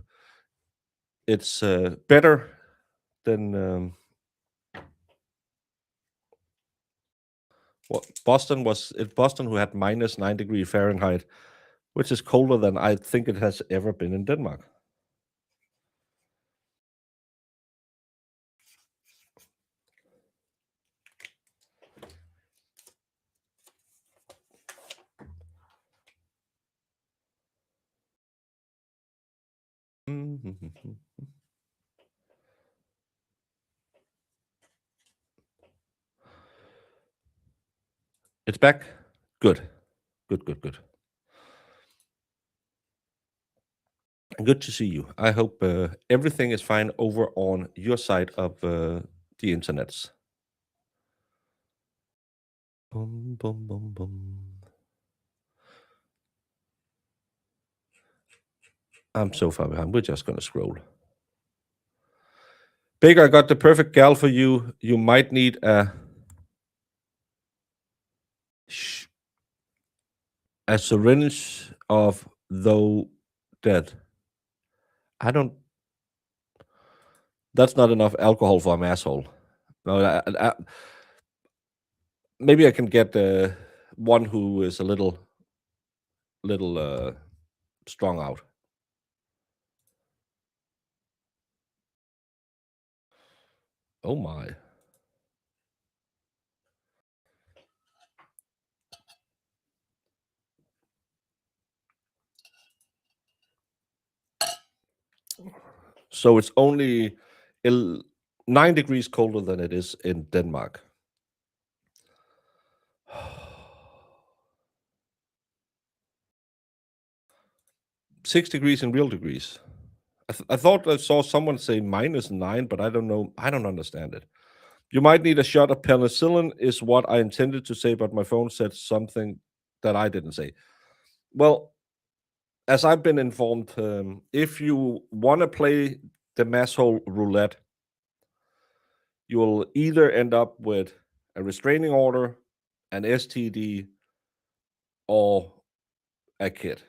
Speaker 3: it's better than what Boston was. It's Boston who had -9 degrees Fahrenheit, which is colder than I think it has ever been in Denmark. It's back. Good. Good, good, good. Good to see you. I hope everything is fine over on your side of the internets. Bum, bum, bum, bum. I'm so far behind. We're just gonna scroll. Big, I got the perfect gal for you. You might need a syringe of though dead. I don't. That's not enough alcohol for an asshole. No, maybe I can get one who is a little strung out. Oh my. So it's only 9 degrees colder than it is in Denmark. Six degrees in real degrees. I thought I saw someone say -9, but I don't know. I don't understand it. You might need a shot of penicillin, is what I intended to say, but my phone said something that I didn't say. Well, as I've been informed, if you want to play the masshole roulette, you will either end up with a restraining order, an STD, or a kid.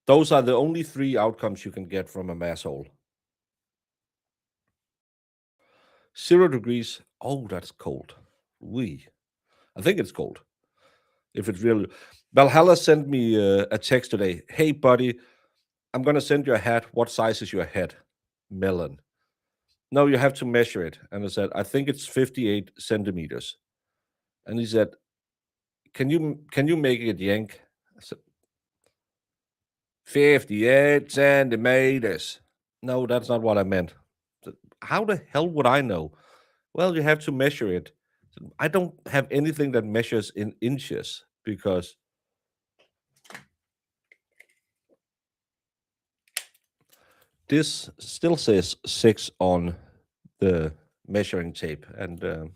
Speaker 3: Those are the only three outcomes you can get from a masshole. 0 degrees. Oh, that's cold. I think it's cold. If it's really. Valhalla sent me a text today. Hey, buddy, I'm going to send you a hat. What size is your head? Melon. No, you have to measure it. And I said, I think it's 58 centimeters. And he said, can you make it yank? I said, 58 centimeters. No, that's not what I meant. How the hell would I know? Well, you have to measure it. I don't have anything that measures in inches because this still says 6 on the measuring tape. And then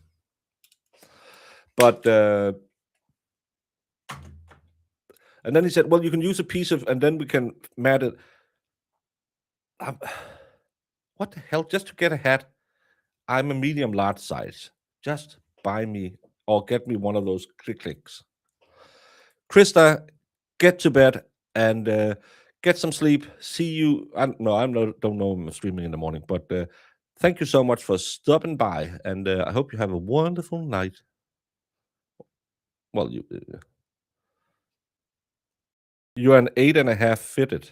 Speaker 3: he said, well, you can use a piece of, and then we can mat it. Um, what the hell? Just to get a hat, I'm a medium large size. Just buy me or get me one of those clicks. Krista, get to bed and get some sleep. See you. No, I don't know I'm streaming in the morning, but thank you so much for stopping by, and I hope you have a wonderful night. Well, you're an 8.5 fitted.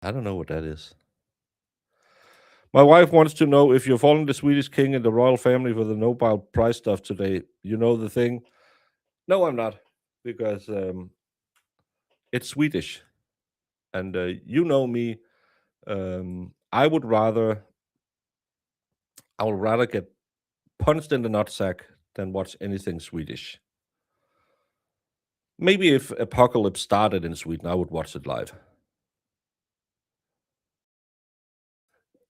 Speaker 3: I don't know what that is. My wife wants to know if you're following the Swedish king and the royal family for the Nobel Prize stuff today. You know the thing? No, I'm not, because it's Swedish, and you know me. I would rather get punched in the nutsack than watch anything Swedish. Maybe if Apocalypse started in Sweden, I would watch it live.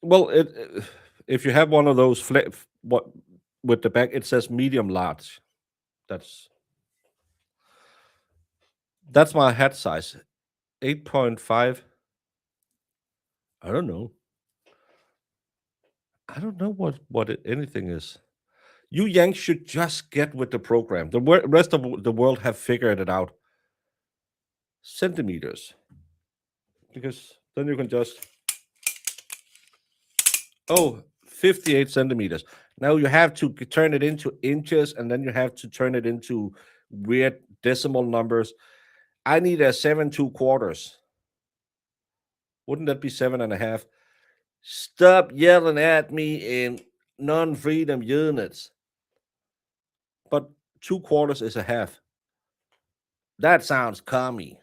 Speaker 3: Well, if you have one of those what with the back, it says medium large. That's my hat size. 8.5. I don't know. I don't know what anything is. You Yanks should just get with the program. The rest of the world have figured it out. Centimeters, because then you can just 58 centimeters. Now you have to turn it into inches, and then you have to turn it into weird decimal numbers. I need a 7 2/4. Wouldn't that be 7.5? Stop yelling at me in non-freedom units. But 2/4 is a half. That sounds commie.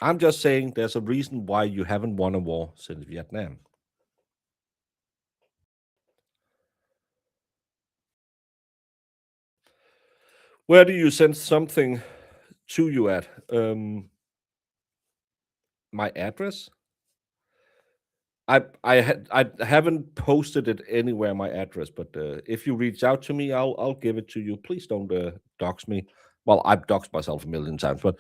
Speaker 3: I'm just saying there's a reason why you haven't won a war since Vietnam. Where do you send something to you at? My address? I haven't posted it anywhere, my address, but if you reach out to me, I'll give it to you. Please don't dox me. Well, I've doxed myself a million times, but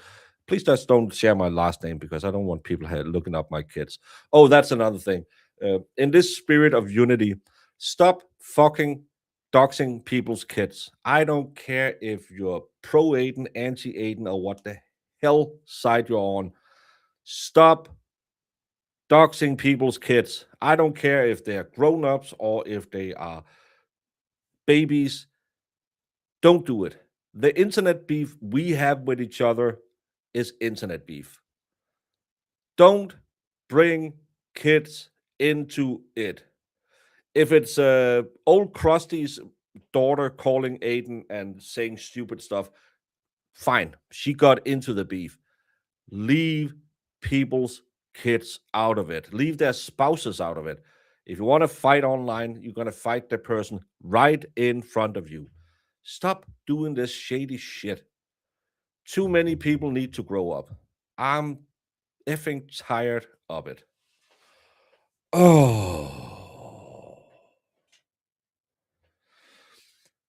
Speaker 3: please just don't share my last name, because I don't want people looking up my kids. Oh, that's another thing. In this spirit of unity, stop fucking doxing people's kids. I don't care if you're pro Aiden, anti Aiden, or what the hell side you're on. Stop doxing people's kids. I don't care if they're grown-ups or if they are babies. Don't do it. The internet beef we have with each other is internet beef. Don't bring kids into it. If it's old Krusty's daughter calling Aiden and saying stupid stuff, fine. She got into the beef. Leave people's kids out of it. Leave their spouses out of it. If you want to fight online, you're going to fight the person right in front of you. Stop doing this shady shit. Too many people need to grow up. I'm effing tired of it. Oh.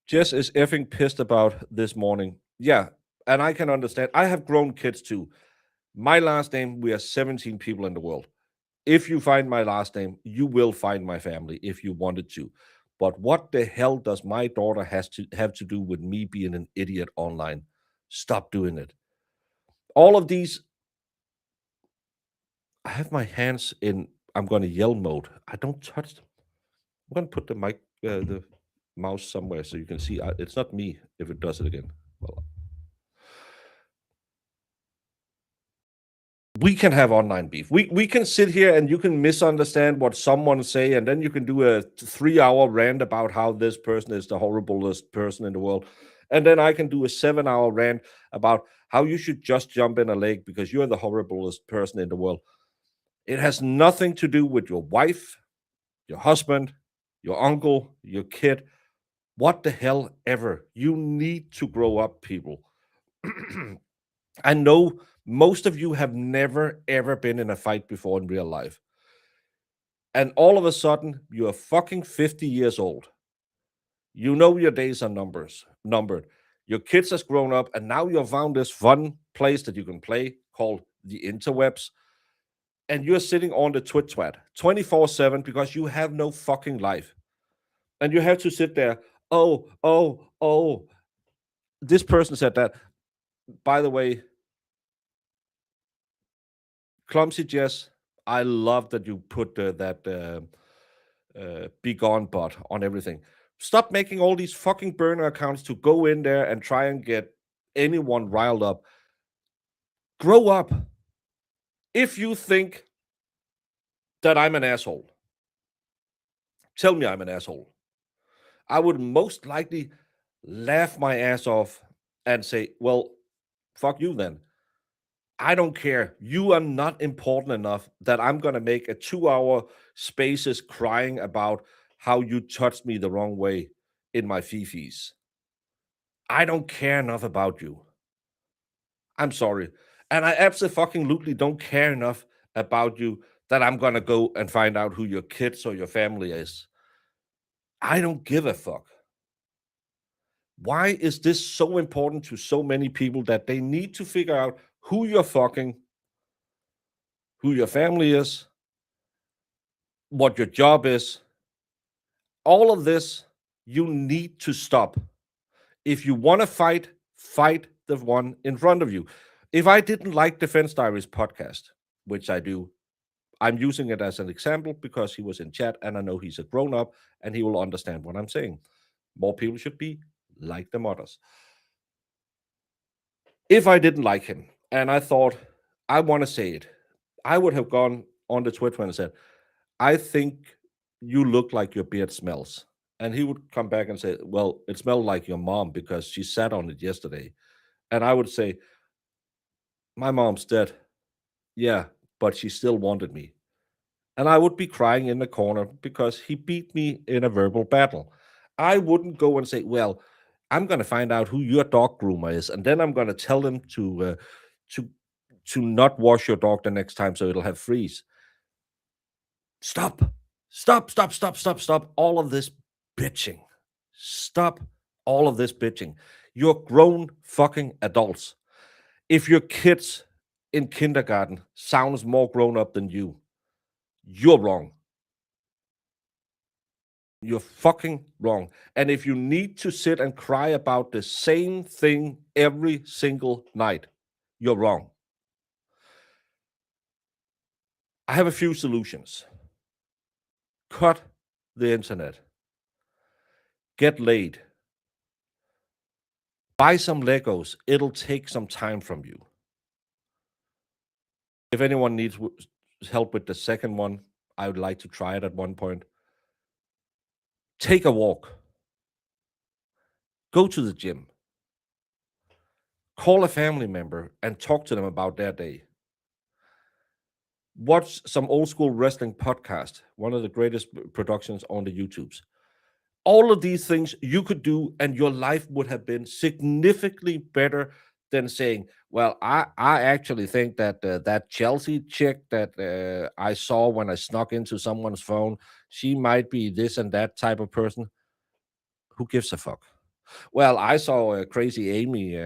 Speaker 3: Jess is effing pissed about this morning. Yeah, and I can understand. I have grown kids too. My last name, we are 17 people in the world. If you find my last name, you will find my family if you wanted to. But what the hell does my daughter have to do with me being an idiot online? Stop doing it. All of these, I have my hands in, I'm going to yell mode. I don't touch them. I'm going to put the mouse somewhere so you can see. It's not me if it does it again. Well, we can have online beef. We can sit here and you can misunderstand what someone say, and then you can do a 3 hour rant about how this person is the horriblest person in the world, and then I can do a 7 hour rant about how you should just jump in a lake because you're the horriblest person in the world. It has nothing to do with your wife, your husband, your uncle, your kid. What the hell ever. You need to grow up, people. I know most of you have never ever been in a fight before in real life. And all of a sudden, you're fucking 50 years old. You know your days are numbered. Your kids has grown up, and now you've found this fun place that you can play called the interwebs. And you're sitting on the twit 24/7 because you have no fucking life. And you have to sit there. Oh, oh, oh. This person said that. By the way, Clumsy Jess, I love that you put that be gone bot on everything. Stop making all these fucking burner accounts to go in there and try and get anyone riled up. Grow up. If you think that I'm an asshole, tell me I'm an asshole. I would most likely laugh my ass off and say, well, fuck you then. I don't care. You are not important enough that I'm going to make a 2 hour spaces crying about how you touched me the wrong way in my fifis. I don't care enough about you. I'm sorry. And I absolutely don't care enough about you that I'm going to go and find out who your kids or your family is. I don't give a fuck. Why is this so important to so many people that they need to figure out who you're fucking, who your family is, what your job is? All of this, you need to stop. If you want to fight, fight the one in front of you. If I didn't like Defense Diaries podcast, which I do, I'm using it as an example because he was in chat and I know he's a grown up and he will understand what I'm saying. More people should be like the mothers. If I didn't like him and I thought, I want to say it, I would have gone on the Twitter and said, I think you look like your beard smells. And he would come back and say, well, it smelled like your mom because she sat on it yesterday. And I would say, my mom's dead. Yeah, but she still wanted me. And I would be crying in the corner because he beat me in a verbal battle. I wouldn't go and say, well, I'm going to find out who your dog groomer is, and then I'm going to tell them to to not wash your dog the next time so it'll have fleas. Stop. Stop, stop, stop, stop, stop. All of this bitching. Stop all of this bitching. You're grown fucking adults. If your kids in kindergarten sounds more grown up than you're wrong. You're fucking wrong. And if you need to sit and cry about the same thing every single night, you're wrong. I have a few solutions. Cut the internet. Get laid. Buy some Legos. It'll take some time from you. If anyone needs help with the second one, I would like to try it at one point. Take a walk. Go to the gym. Call a family member and talk to them about their day. Watch some old school wrestling podcast, one of the greatest productions on the YouTubes. All of these things you could do, and your life would have been significantly better than saying, "Well, I actually think that that Chelsea chick that I saw when I snuck into someone's phone, she might be this and that type of person." Who gives a fuck? Well, I saw Crazy Amy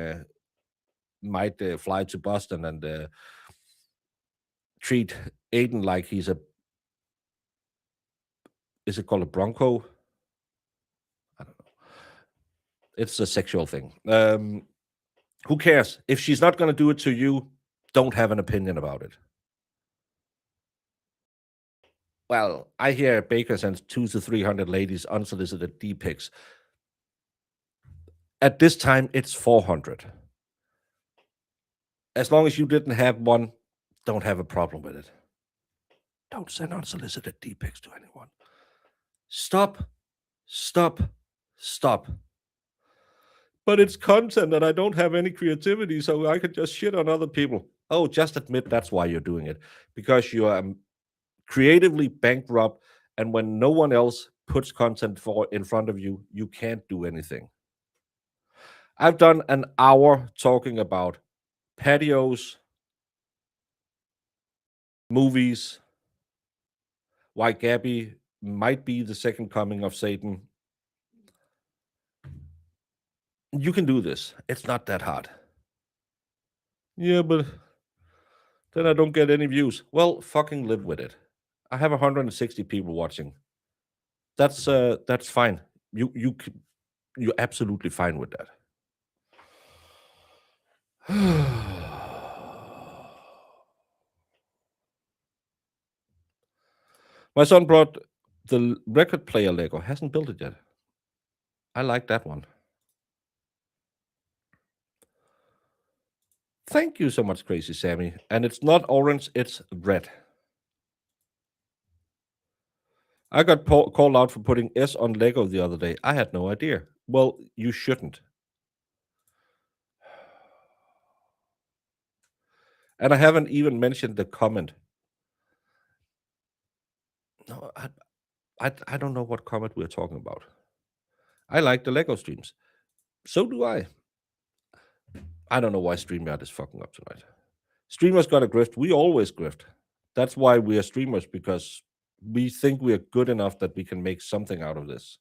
Speaker 3: might fly to Boston and treat Aiden like he's a, is it called a Bronco? I don't know. It's a sexual thing. Who cares? If she's not going to do it to you, don't have an opinion about it. Well, I hear Baker sends 200 to 300 ladies unsolicited D pics. At this time, it's 400. As long as you didn't have one, don't have a problem with it. Don't send unsolicited dick pics to anyone. Stop, stop, stop. But it's content and I don't have any creativity, so I could just shit on other people. Oh, just admit that's why you're doing it. Because you are creatively bankrupt, and when no one else puts content in front of you, you can't do anything. I've done an hour talking about patios, movies, why Gabby might be the second coming of Satan. You can do this. It's not that hard. Yeah, but then I don't get any views. Well, fucking live with it. I have 160 people watching. That's fine. You're absolutely fine with that. My son brought the record player Lego. Hasn't built it yet. I like that one. Thank you so much, Crazy Sammy. And it's not orange, it's red. I got called out for putting S on Lego the other day. I had no idea. Well, you shouldn't. And I haven't even mentioned the comment. No, I don't know what comment we're talking about. I like the Lego streams. So do I. I don't know why StreamYard is fucking up tonight. Streamers got a grift. We always grift. That's why we are streamers, because we think we are good enough that we can make something out of this.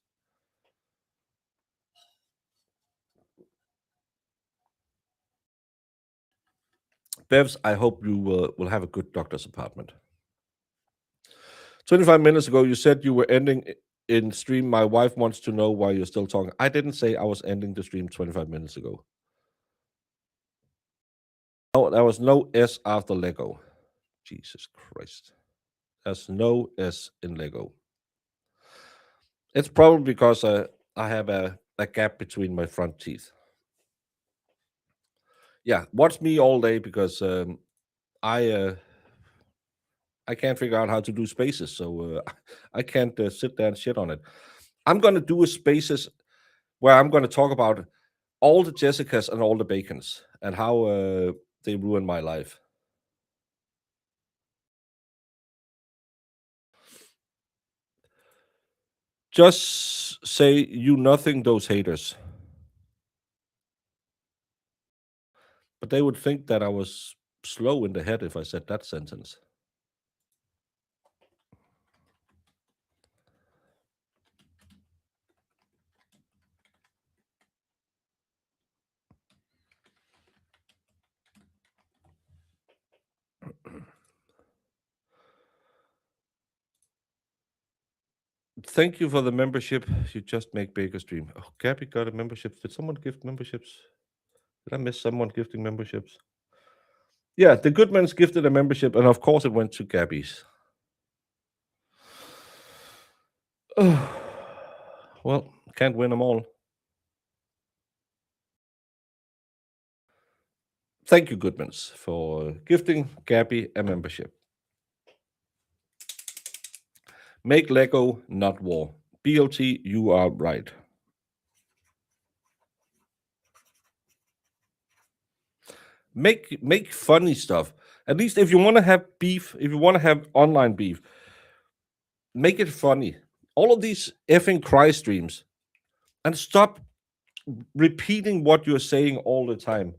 Speaker 3: Bevs, I hope you will have a good doctor's apartment. 25 minutes ago, you said you were ending in stream. My wife wants to know why you're still talking. I didn't say I was ending the stream 25 minutes ago. No, there was no S after Lego. Jesus Christ. There's no S in Lego. It's probably because I have a gap between my front teeth. Yeah, watch me all day, because I can't figure out how to do spaces, so I can't sit there and shit on it. I'm gonna do a spaces where I'm gonna talk about all the Jessicas and all the Bacons and how they ruined my life. Just say you nothing, those haters. But they would think that I was slow in the head if I said that sentence. Thank you for the membership. You just make Baker stream. Oh, Gabby got a membership. Did someone gift memberships? Did I miss someone gifting memberships? Yeah, the Goodmans gifted a membership, and of course it went to Gabby's. Well, can't win them all. Thank you, Goodmans, for gifting Gabby a membership. Make Lego, not war. BLT, you are right. Make funny stuff. At least if you want to have beef, if you want to have online beef, make it funny. All of these effing cry streams, and stop repeating what you're saying all the time.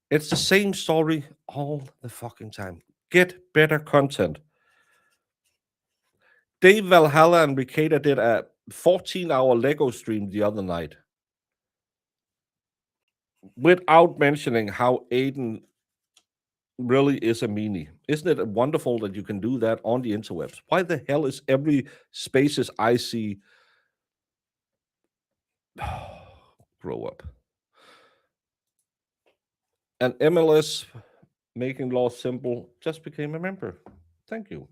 Speaker 3: It's the same story all the fucking time. Get better content. Dave Valhalla and Ricada did a 14-hour Lego stream the other night without mentioning how Aiden really is a meanie. Isn't it wonderful that you can do that on the interwebs? Why the hell is every spaces I see grow up? And MLS making law simple just became a member. Thank you.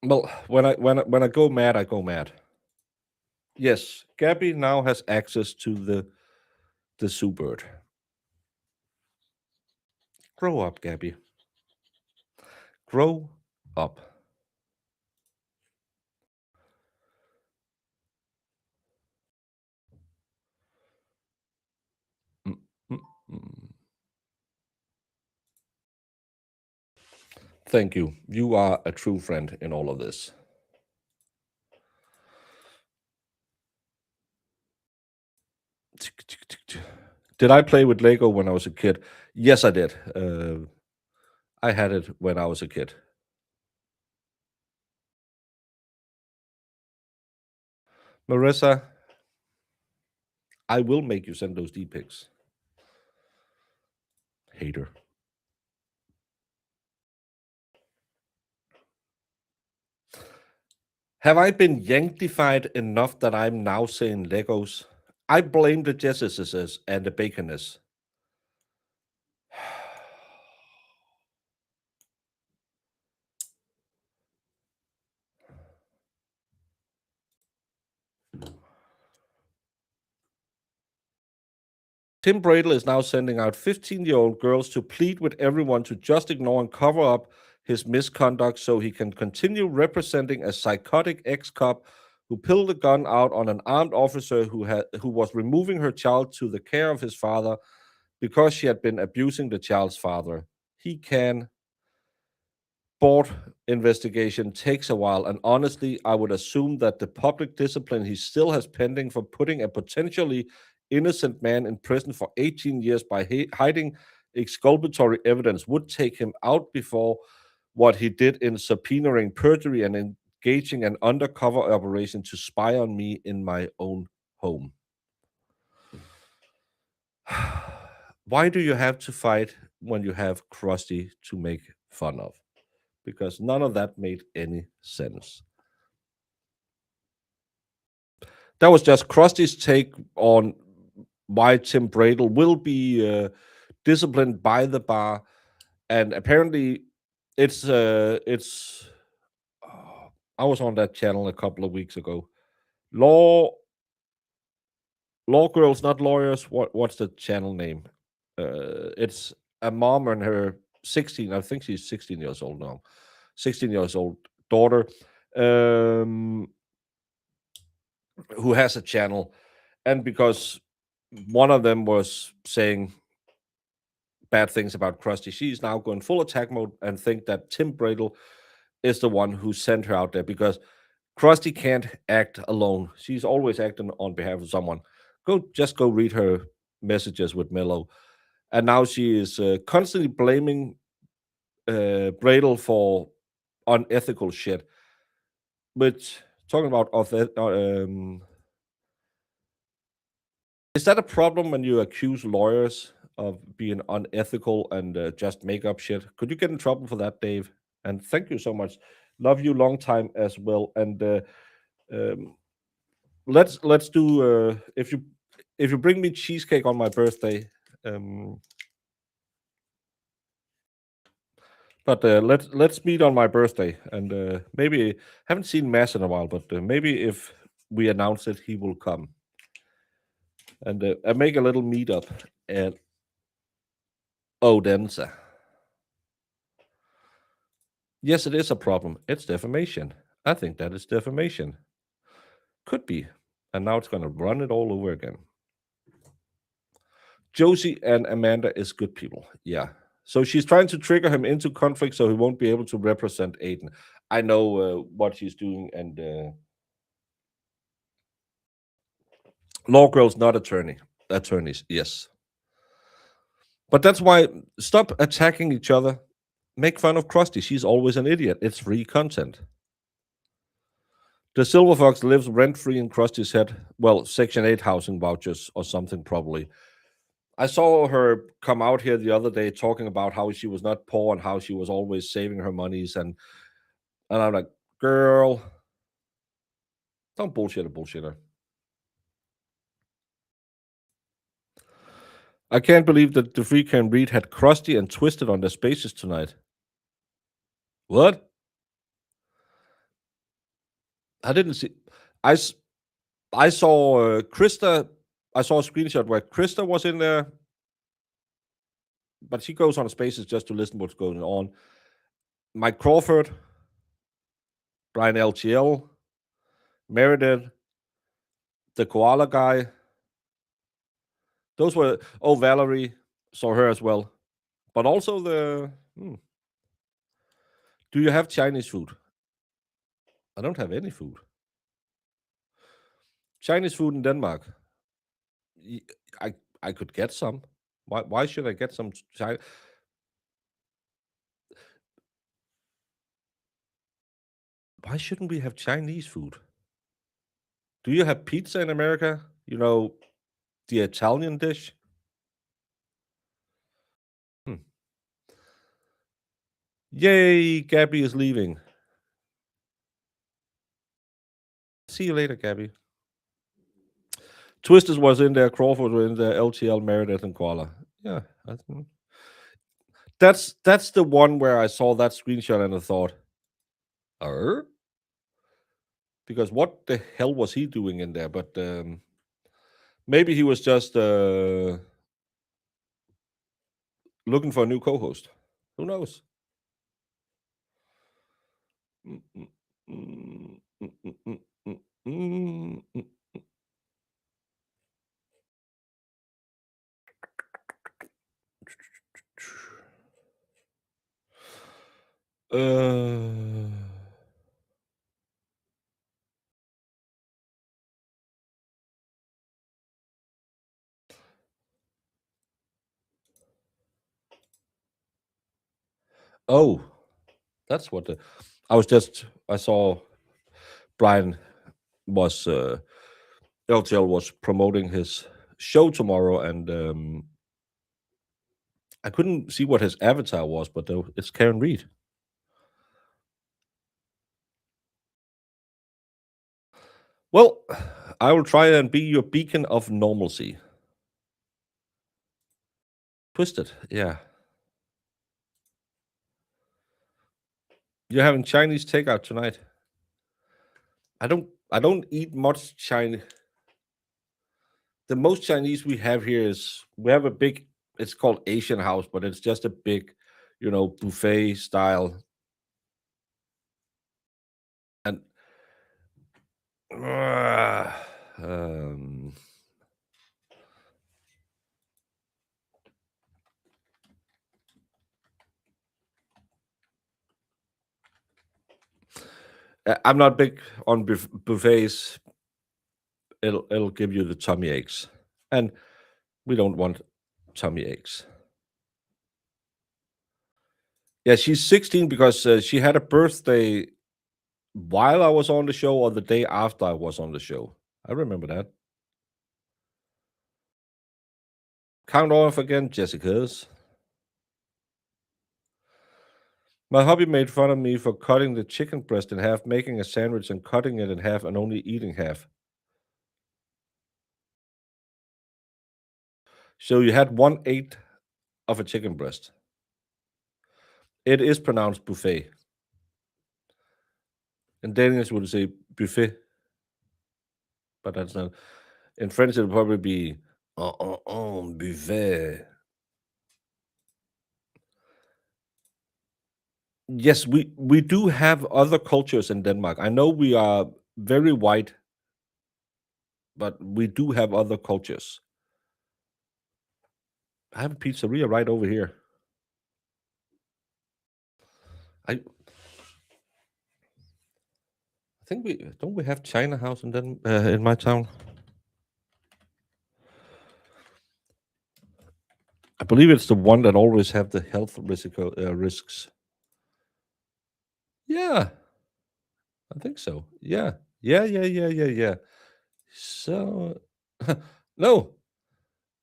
Speaker 3: Well, when I go mad, I go mad. Yes, Gabby now has access to the zoo bird. Grow up, Gabby. Grow up. Mm, mm, mm. Thank you. You are a true friend in all of this. Did I play with Lego when I was a kid? Yes, I did. I had it when I was a kid. Marissa, I will make you send those D pics. Hater. Have I been yanktified enough that I'm now saying Legos? I blame the Jessises and the Baconess. Tim Bradle is now sending out 15-year-old girls to plead with everyone to just ignore and cover up his misconduct so he can continue representing a psychotic ex-cop who pulled a gun out on an armed officer who was removing her child to the care of his father because she had been abusing the child's father. He can. Board investigation takes a while, and honestly, I would assume that the public discipline he still has pending for putting a potentially innocent man in prison for 18 years by hiding exculpatory evidence would take him out before what he did in subpoenaing perjury and engaging an undercover operation to spy on me in my own home. Why do you have to fight when you have Krusty to make fun of? Because none of that made any sense. That was just Krusty's take on why Tim Bradle will be disciplined by the bar, and apparently, it's. I was on that channel a couple of weeks ago. Law, law girls, not lawyers. What's the channel name? It's a mom and her 16. I think she's 16 years old now. 16 years old daughter. Um, who has a channel, and because one of them was saying bad things about Krusty, she's now going full attack mode and think that Tim Bradle is the one who sent her out there because Krusty can't act alone. She's always acting on behalf of someone. Go read her messages with Mello, and now she is constantly blaming Bradle for unethical shit. Which talking about is that a problem when you accuse lawyers of being unethical and just make up shit? Could you get in trouble for that, Dave? And thank you so much. Love you long time as well. And um, let's do if you bring me cheesecake on my birthday. Um, but let's meet on my birthday, and maybe haven't seen Mass in a while, but maybe if we announce it, he will come and make a little meetup at Odense. Yes, it is a problem. It's defamation. I think that is defamation. Could be. And now it's going to run it all over again. Josie and Amanda is good people. Yeah. So she's trying to trigger him into conflict so he won't be able to represent Aiden. I know what she's doing, and law girls, not attorneys. Yes. But that's why stop attacking each other. Make fun of Krusty. She's always an idiot. It's free content. The Silver Fox lives rent free in Krusty's head. Well, Section 8 housing vouchers or something, probably. I saw her come out here the other day talking about how she was not poor and how she was always saving her monies. And I'm like, girl, don't bullshit a bullshitter. I can't believe that the Free Can Read had Krusty and Twisted on their spaces tonight. What? I didn't see. I s- I saw Krista. I saw a screenshot where Krista was in there, but she goes on Spaces just to listen what's going on. Mike Crawford, Brian LTL, Meredith, the koala guy. Those were Valerie, saw her as well. But also do you have Chinese food? I don't have any food. Chinese food in Denmark. Y- I I could get some. Why should I get some China? Why shouldn't we have Chinese food? Do you have pizza in America? You know, the Italian dish? Hmm. Yay, Gabby is leaving. See you later, Gabby. Twisters was in there, Crawford was in there, LTL, Meredith, and Koala. Yeah, that's the one where I saw that screenshot and I thought, er, because what the hell was he doing in there? But maybe he was just looking for a new co-host. Who knows? Mm, mm, mm, mm, mm, mm, mm, mm, mm. Uh, oh, that's what the. I saw Brian was LTL was promoting his show tomorrow, and I couldn't see what his avatar was, but it's Karen Reed. Well, I will try and be your beacon of normalcy. Twisted, yeah. You're having Chinese takeout tonight. I don't eat much Chinese. The most Chinese we have here is we have a big. It's called Asian House, but it's just a big, buffet style. And um, I'm not big on buffets. It'll give you the tummy aches, and we don't want tummy aches. Yeah, she's 16 because she had a birthday while I was on the show or the day after I was on the show. I remember that. Count off again, Jessica's. My hubby made fun of me for cutting the chicken breast in half, making a sandwich and cutting it in half and only eating half. So you had 1/8 of a chicken breast. It is pronounced buffet. In Danish would say buffet, but that's not. In French, it would probably be buffet. Yes, we do have other cultures in Denmark. I know we are very white, but we do have other cultures. I have a pizzeria right over here. I think we don't we have China House in my town. I believe it's the one that always have the health risks. Yeah, I think so. Yeah, yeah. So, no.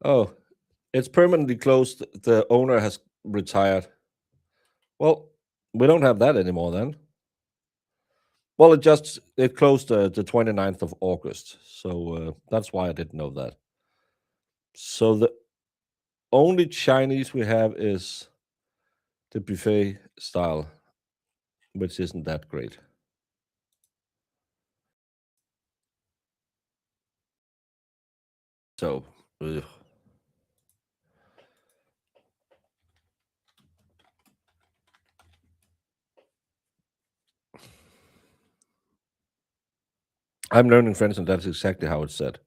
Speaker 3: Oh, it's permanently closed. The owner has retired. Well, we don't have that anymore then. Well, it closed the 29th of August. So that's why I didn't know that. So the only Chinese we have is the buffet style, which isn't that great. So, ugh. I'm learning French, and that's exactly how it's said.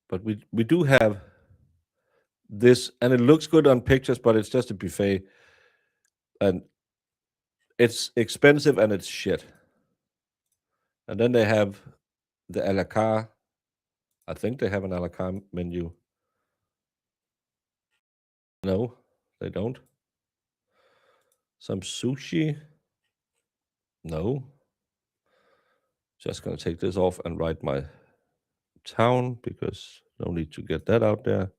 Speaker 3: But we do have this, and it looks good on pictures, but it's just a buffet, and it's expensive and it's shit. And then they have the a la carte. I think they have an a la carte menu. No, they don't. Some sushi. No. Just gonna take this off and write my town because no need to get that out there.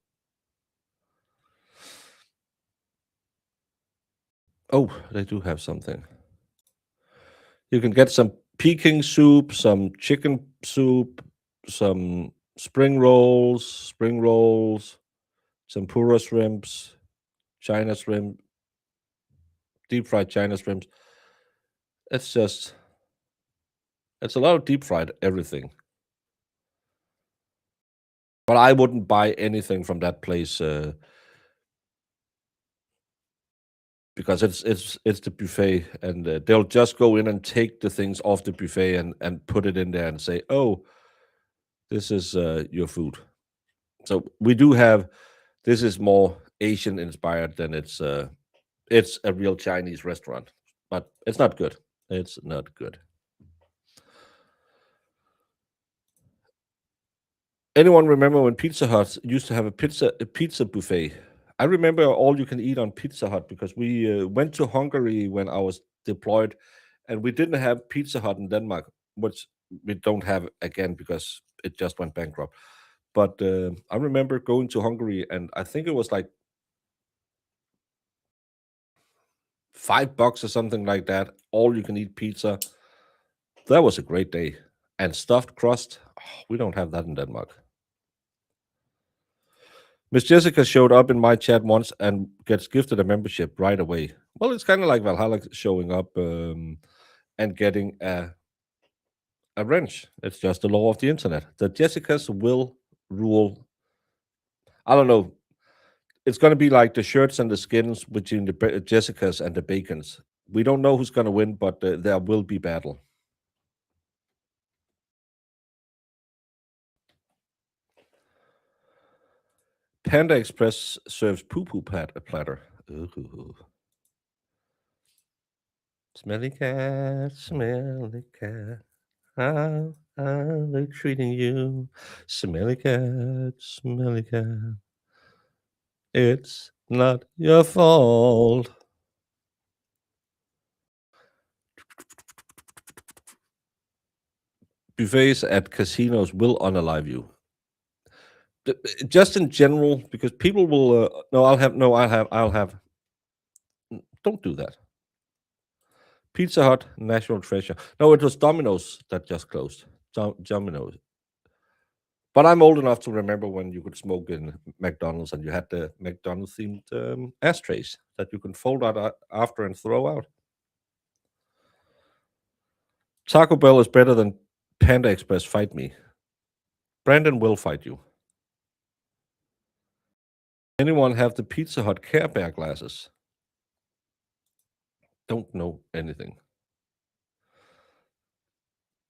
Speaker 3: Oh, they do have something. You can get some Peking soup, some chicken soup, some spring rolls, tempura shrimps, China shrimp, deep fried China shrimps. It's a lot of deep fried everything. But I wouldn't buy anything from that place because it's the buffet, and they'll just go in and take the things off the buffet and put it in there and say, "Oh, this is your food." So we do have this is more Asian inspired than it's a real Chinese restaurant, but it's not good. It's not good. Anyone remember when Pizza Hut used to have a pizza buffet? I remember all you can eat on Pizza Hut because we went to Hungary when I was deployed, and we didn't have Pizza Hut in Denmark, which we don't have again because it just went bankrupt. But I remember going to Hungary, and I think it was like $5 or something like that. All you can eat pizza. That was a great day. And stuffed crust, we don't have that in Denmark. Miss Jessica showed up in my chat once and gets gifted a membership right away. Well, it's kind of like Valhalla showing up and getting a wrench. It's just the law of the internet. The Jessicas will rule. I don't know. It's going to be like the shirts and the skins between the Jessicas and the Bacons. We don't know who's going to win, but there will be battle. Panda Express serves poo-poo platter. Ooh. Smelly cat, smelly cat. How are they treating you? Smelly cat, smelly cat. It's not your fault. Buffets at casinos will unalive you. Just in general, because people will. No, I'll have. Don't do that. Pizza Hut, national treasure. No, it was Domino's that just closed. Domino's. But I'm old enough to remember when you could smoke in McDonald's and you had the McDonald's themed ashtrays that you can fold out after and throw out. Taco Bell is better than Panda Express. Fight me. Brandon will fight you. Anyone have the Pizza Hut Care Bear glasses? Don't know anything.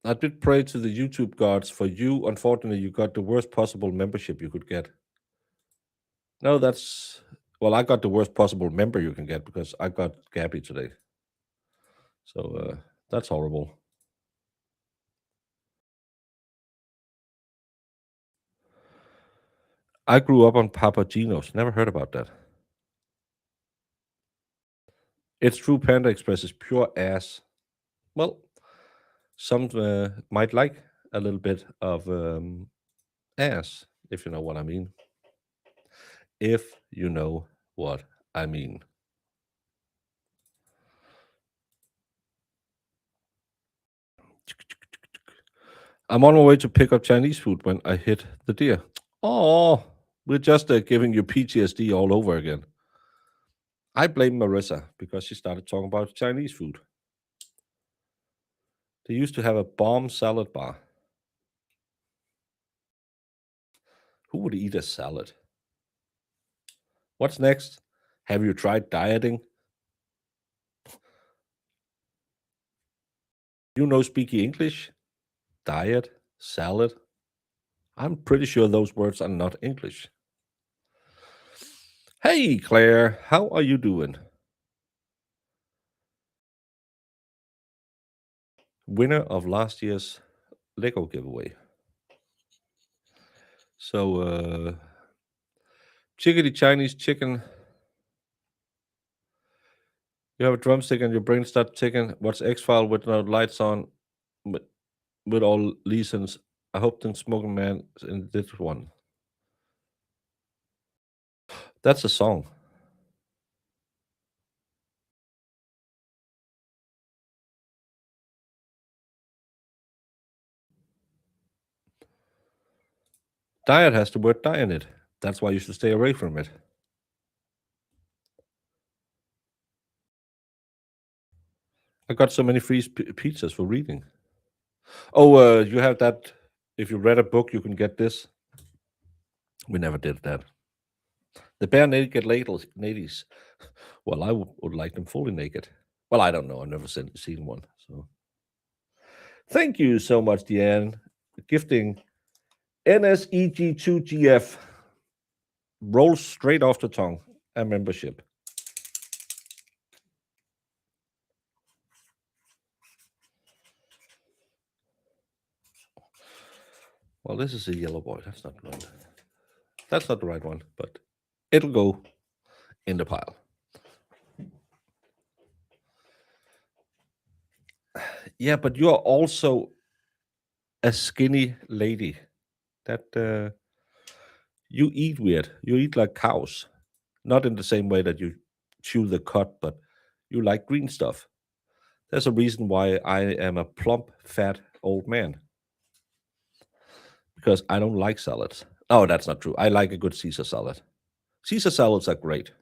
Speaker 3: I did pray to the YouTube gods for you. Unfortunately, you got the worst possible membership you could get. No, that's well, I got the worst possible member you can get because I got Gabby today. So that's horrible. I grew up on Papagino's. Never heard about that. It's true. Panda Express is pure ass. Well, some might like a little bit of ass, if you know what I mean. If you know what I mean. I'm on my way to pick up Chinese food when I hit the deer. Oh, we're just giving you PTSD all over again. I blame Marissa because she started talking about Chinese food. They used to have a bomb salad bar. Who would eat a salad? What's next? Have you tried dieting? You know speaky English? Diet? Salad? I'm pretty sure those words are not English. Hey, Claire, how are you doing? Winner of last year's Lego giveaway. So, chickadee Chinese chicken. You have a drumstick and your brain starts ticking. What's X File with no lights on? With, with all reasons. I hope the smoking man in this one. That's a song. Diet has the word die in it. That's why you should stay away from it. I got so many free pizzas for reading. Oh, you have that. If you read a book, you can get this. We never did that. The bare naked ladies. Well, I would like them fully naked. Well, I don't know. I've never seen one. So, thank you so much, Deanne, gifting NSEG2GF rolls straight off the tongue a membership. Well, this is a yellow boy. That's not good. That's not the right one, but it'll go in the pile. Yeah, but you're also a skinny lady. That you eat weird. You eat like cows, not in the same way that you chew the cud, but you like green stuff. There's a reason why I am a plump, fat old man because I don't like salads. Oh, that's not true. I like a good Caesar salad. Caesar salads are great.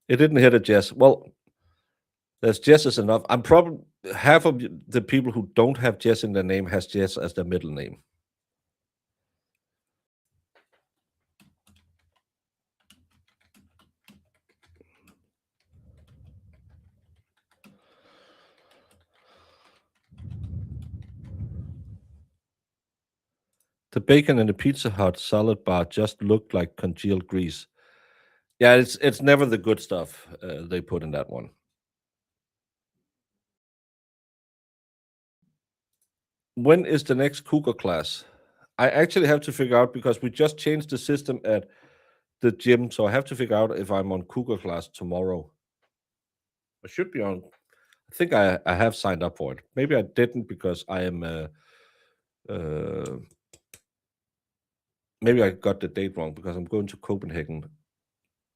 Speaker 3: It didn't hit a Jess. Well, there's Jess enough. I'm probably half of the people who don't have Jess in their name has Jess as their middle name. The bacon in the Pizza Hut salad bar just looked like congealed grease. Yeah, it's never the good stuff they put in that one. When is the next Cougar class? I actually have to figure out because we just changed the system at the gym, so I have to figure out if I'm on Cougar class tomorrow. I should be on. I think I have signed up for it. Maybe I didn't because I am. Maybe I got the date wrong because I'm going to Copenhagen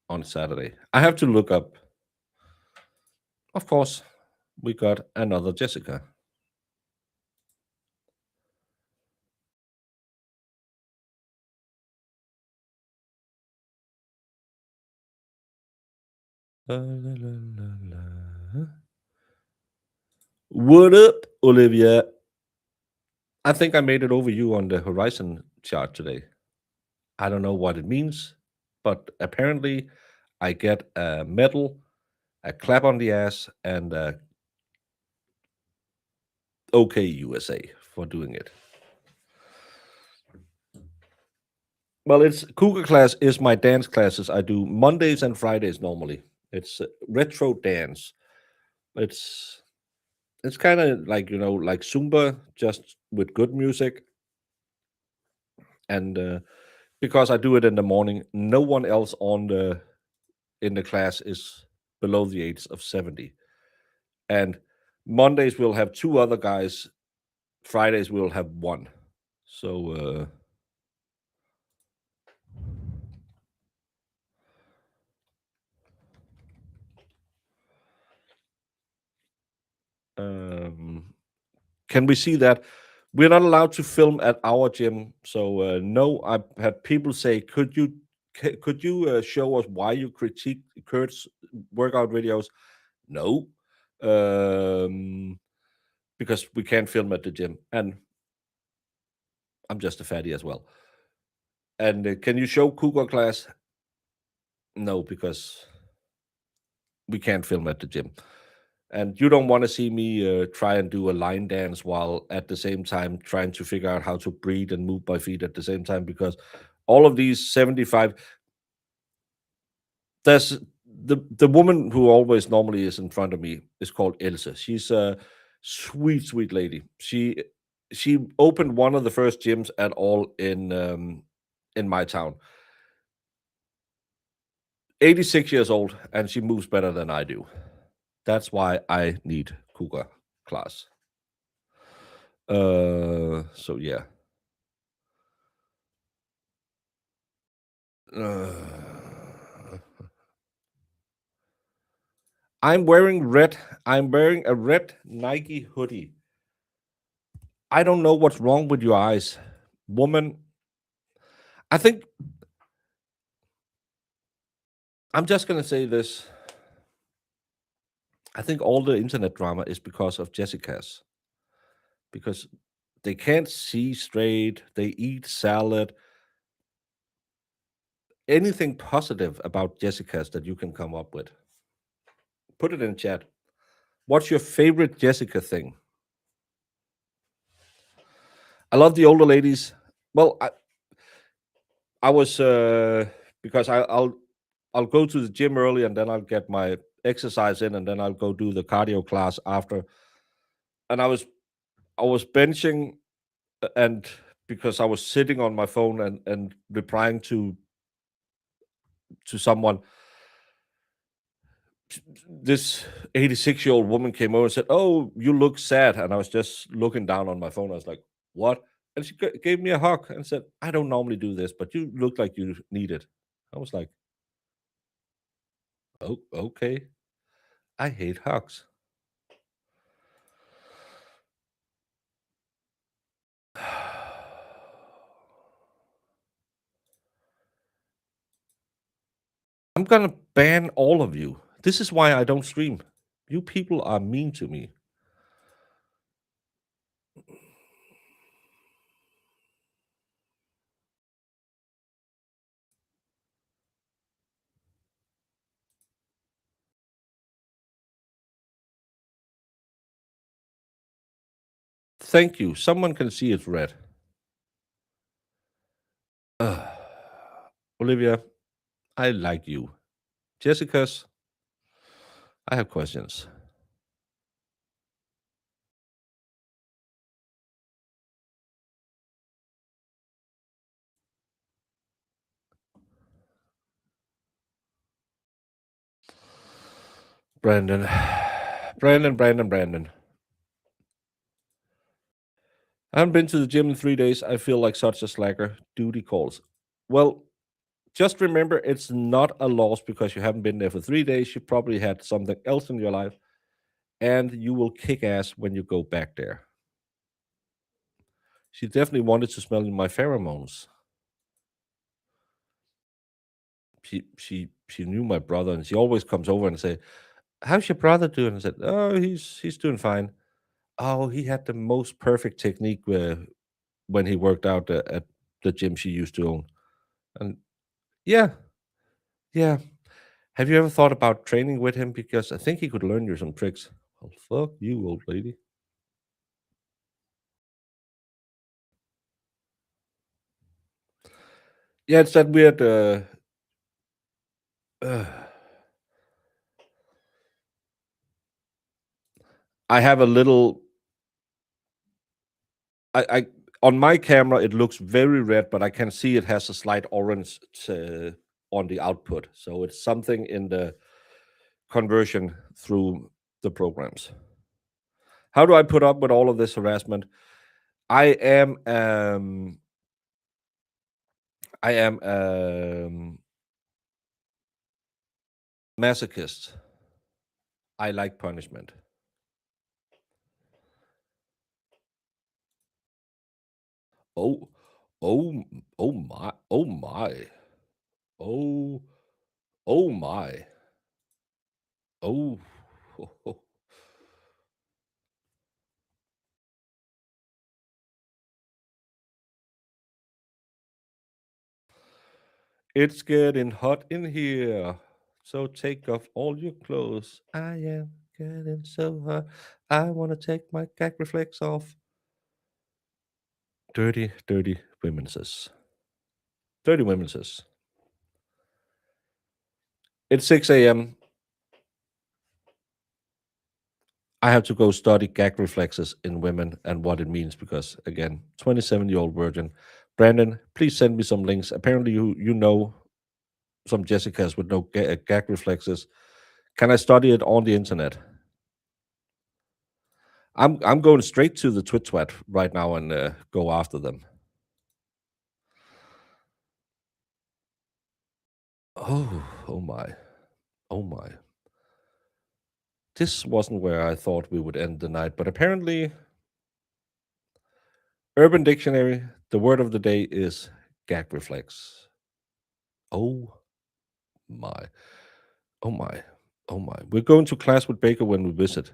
Speaker 3: on Saturday. I have to look up. Of course, we got another Jessica. La, la, la, la. What up, Olivia? I think I made it over you on the horizon chart today. I don't know what it means, but apparently I get a medal, a clap on the ass, and a OK USA for doing it. Well, it's Cougar class is my dance classes. I do Mondays and Fridays normally. It's retro dance. It's kind of like like Zumba, just with good music. And because I do it in the morning, no one else in the class is below the age of 70. And Mondays we'll have two other guys. Fridays we'll have one. So can we see that? We're not allowed to film at our gym. So no, I've had people say, could you Could you show us why you critique Kurt's workout videos? No, um, because we can't film at the gym, and I'm just a fatty as well. And can you show Cougar class? No, because we can't film at the gym. And you don't want to see me try and do a line dance while at the same time trying to figure out how to breathe and move my feet at the same time, because all of these 75, there's the woman who always normally is in front of me is called Elsa. She's a sweet, sweet lady. She opened one of the first gyms at all in my town. 86 years old, and she moves better than I do. That's why I need Cougar class. So yeah. Uh, I'm wearing red. I'm wearing a red Nike hoodie. I don't know what's wrong with your eyes, woman. I think I'm just gonna say this. I think all the internet drama is because of Jessica's, because they can't see straight. They eat salad. Anything positive about Jessica's that you can come up with? Put it in chat. What's your favorite Jessica thing? I love the older ladies. Well, I was because I'll go to the gym early and then I'll get my exercise in and then I'll go do the cardio class after. And I was benching and because I was sitting on my phone and replying to someone, this 86-year-old woman came over and said, "Oh, you look sad." And I was just looking down on my phone. I was like, "What?" And she gave me a hug and said, "I don't normally do this, but you look like you need it." I was like, "Oh, okay." I hate hugs. I'm gonna ban all of you. This is why I don't stream. You people are mean to me. Thank you. Someone can see it's red. Ugh. Olivia, I like you. Jessica's, I have questions. Brandon, Brandon. I haven't been to the gym in 3 days. I feel like such a slacker. Duty calls. Well, just remember it's not a loss because you haven't been there for 3 days. You probably had something else in your life, and you will kick ass when you go back there. She definitely wanted to smell my pheromones. She knew my brother, and she always comes over and say, "How's your brother doing?" I said, "Oh, he's doing fine." Oh, he had the most perfect technique when he worked out at the gym she used to own. And yeah, yeah. Have you ever thought about training with him? Because I think he could learn you some tricks. Well, fuck you, old lady. Yeah, it's that weird. Uh, I have a little. I on my camera it looks very red, but I can see it has a slight orange on the output. So it's something in the conversion through the programs. How do I put up with all of this harassment? I am um I am masochist. I like punishment. Oh, oh, oh my, oh my. Oh, oh my. Oh. It's getting hot in here. So take off all your clothes. I am getting so hot. I want to take my gag reflex off. Dirty, dirty women says. Dirty women says. It's 6 a.m. I have to go study gag reflexes in women and what it means because, again, 27-year-old virgin. Brandon, please send me some links. Apparently, you know some Jessicas with no gag reflexes. Can I study it on the internet? I'm going straight to the twit right now and go after them. Oh my, oh my. This wasn't where I thought we would end the night, but apparently, Urban Dictionary, the word of the day is gag reflex. Oh my, oh my, oh my. We're going to class with Baker when we visit.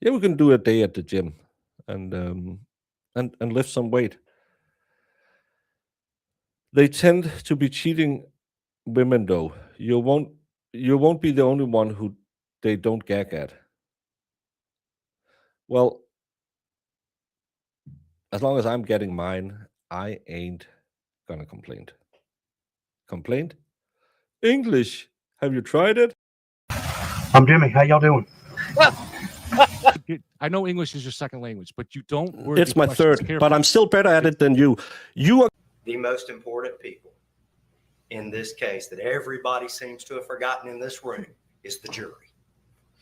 Speaker 3: Yeah, we can do a day at the gym and lift some weight. They tend to be cheating women though. You won't be the only one who they don't gag at. Well, as long as I'm getting mine, I ain't gonna complain. Complaint? English. Have you tried it?
Speaker 4: I'm Jimmy. How y'all doing?
Speaker 5: I know English is your second language, but you don't word
Speaker 6: It's
Speaker 5: your
Speaker 6: my
Speaker 5: questions
Speaker 6: third,
Speaker 5: carefully.
Speaker 6: but I'm still better at it than you. You are
Speaker 4: The most important people in this case that everybody seems to have forgotten in this room is the jury.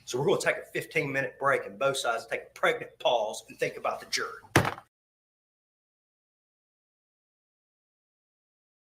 Speaker 4: So we're going to take a 15-minute break and both sides take a pregnant pause and think about the jury.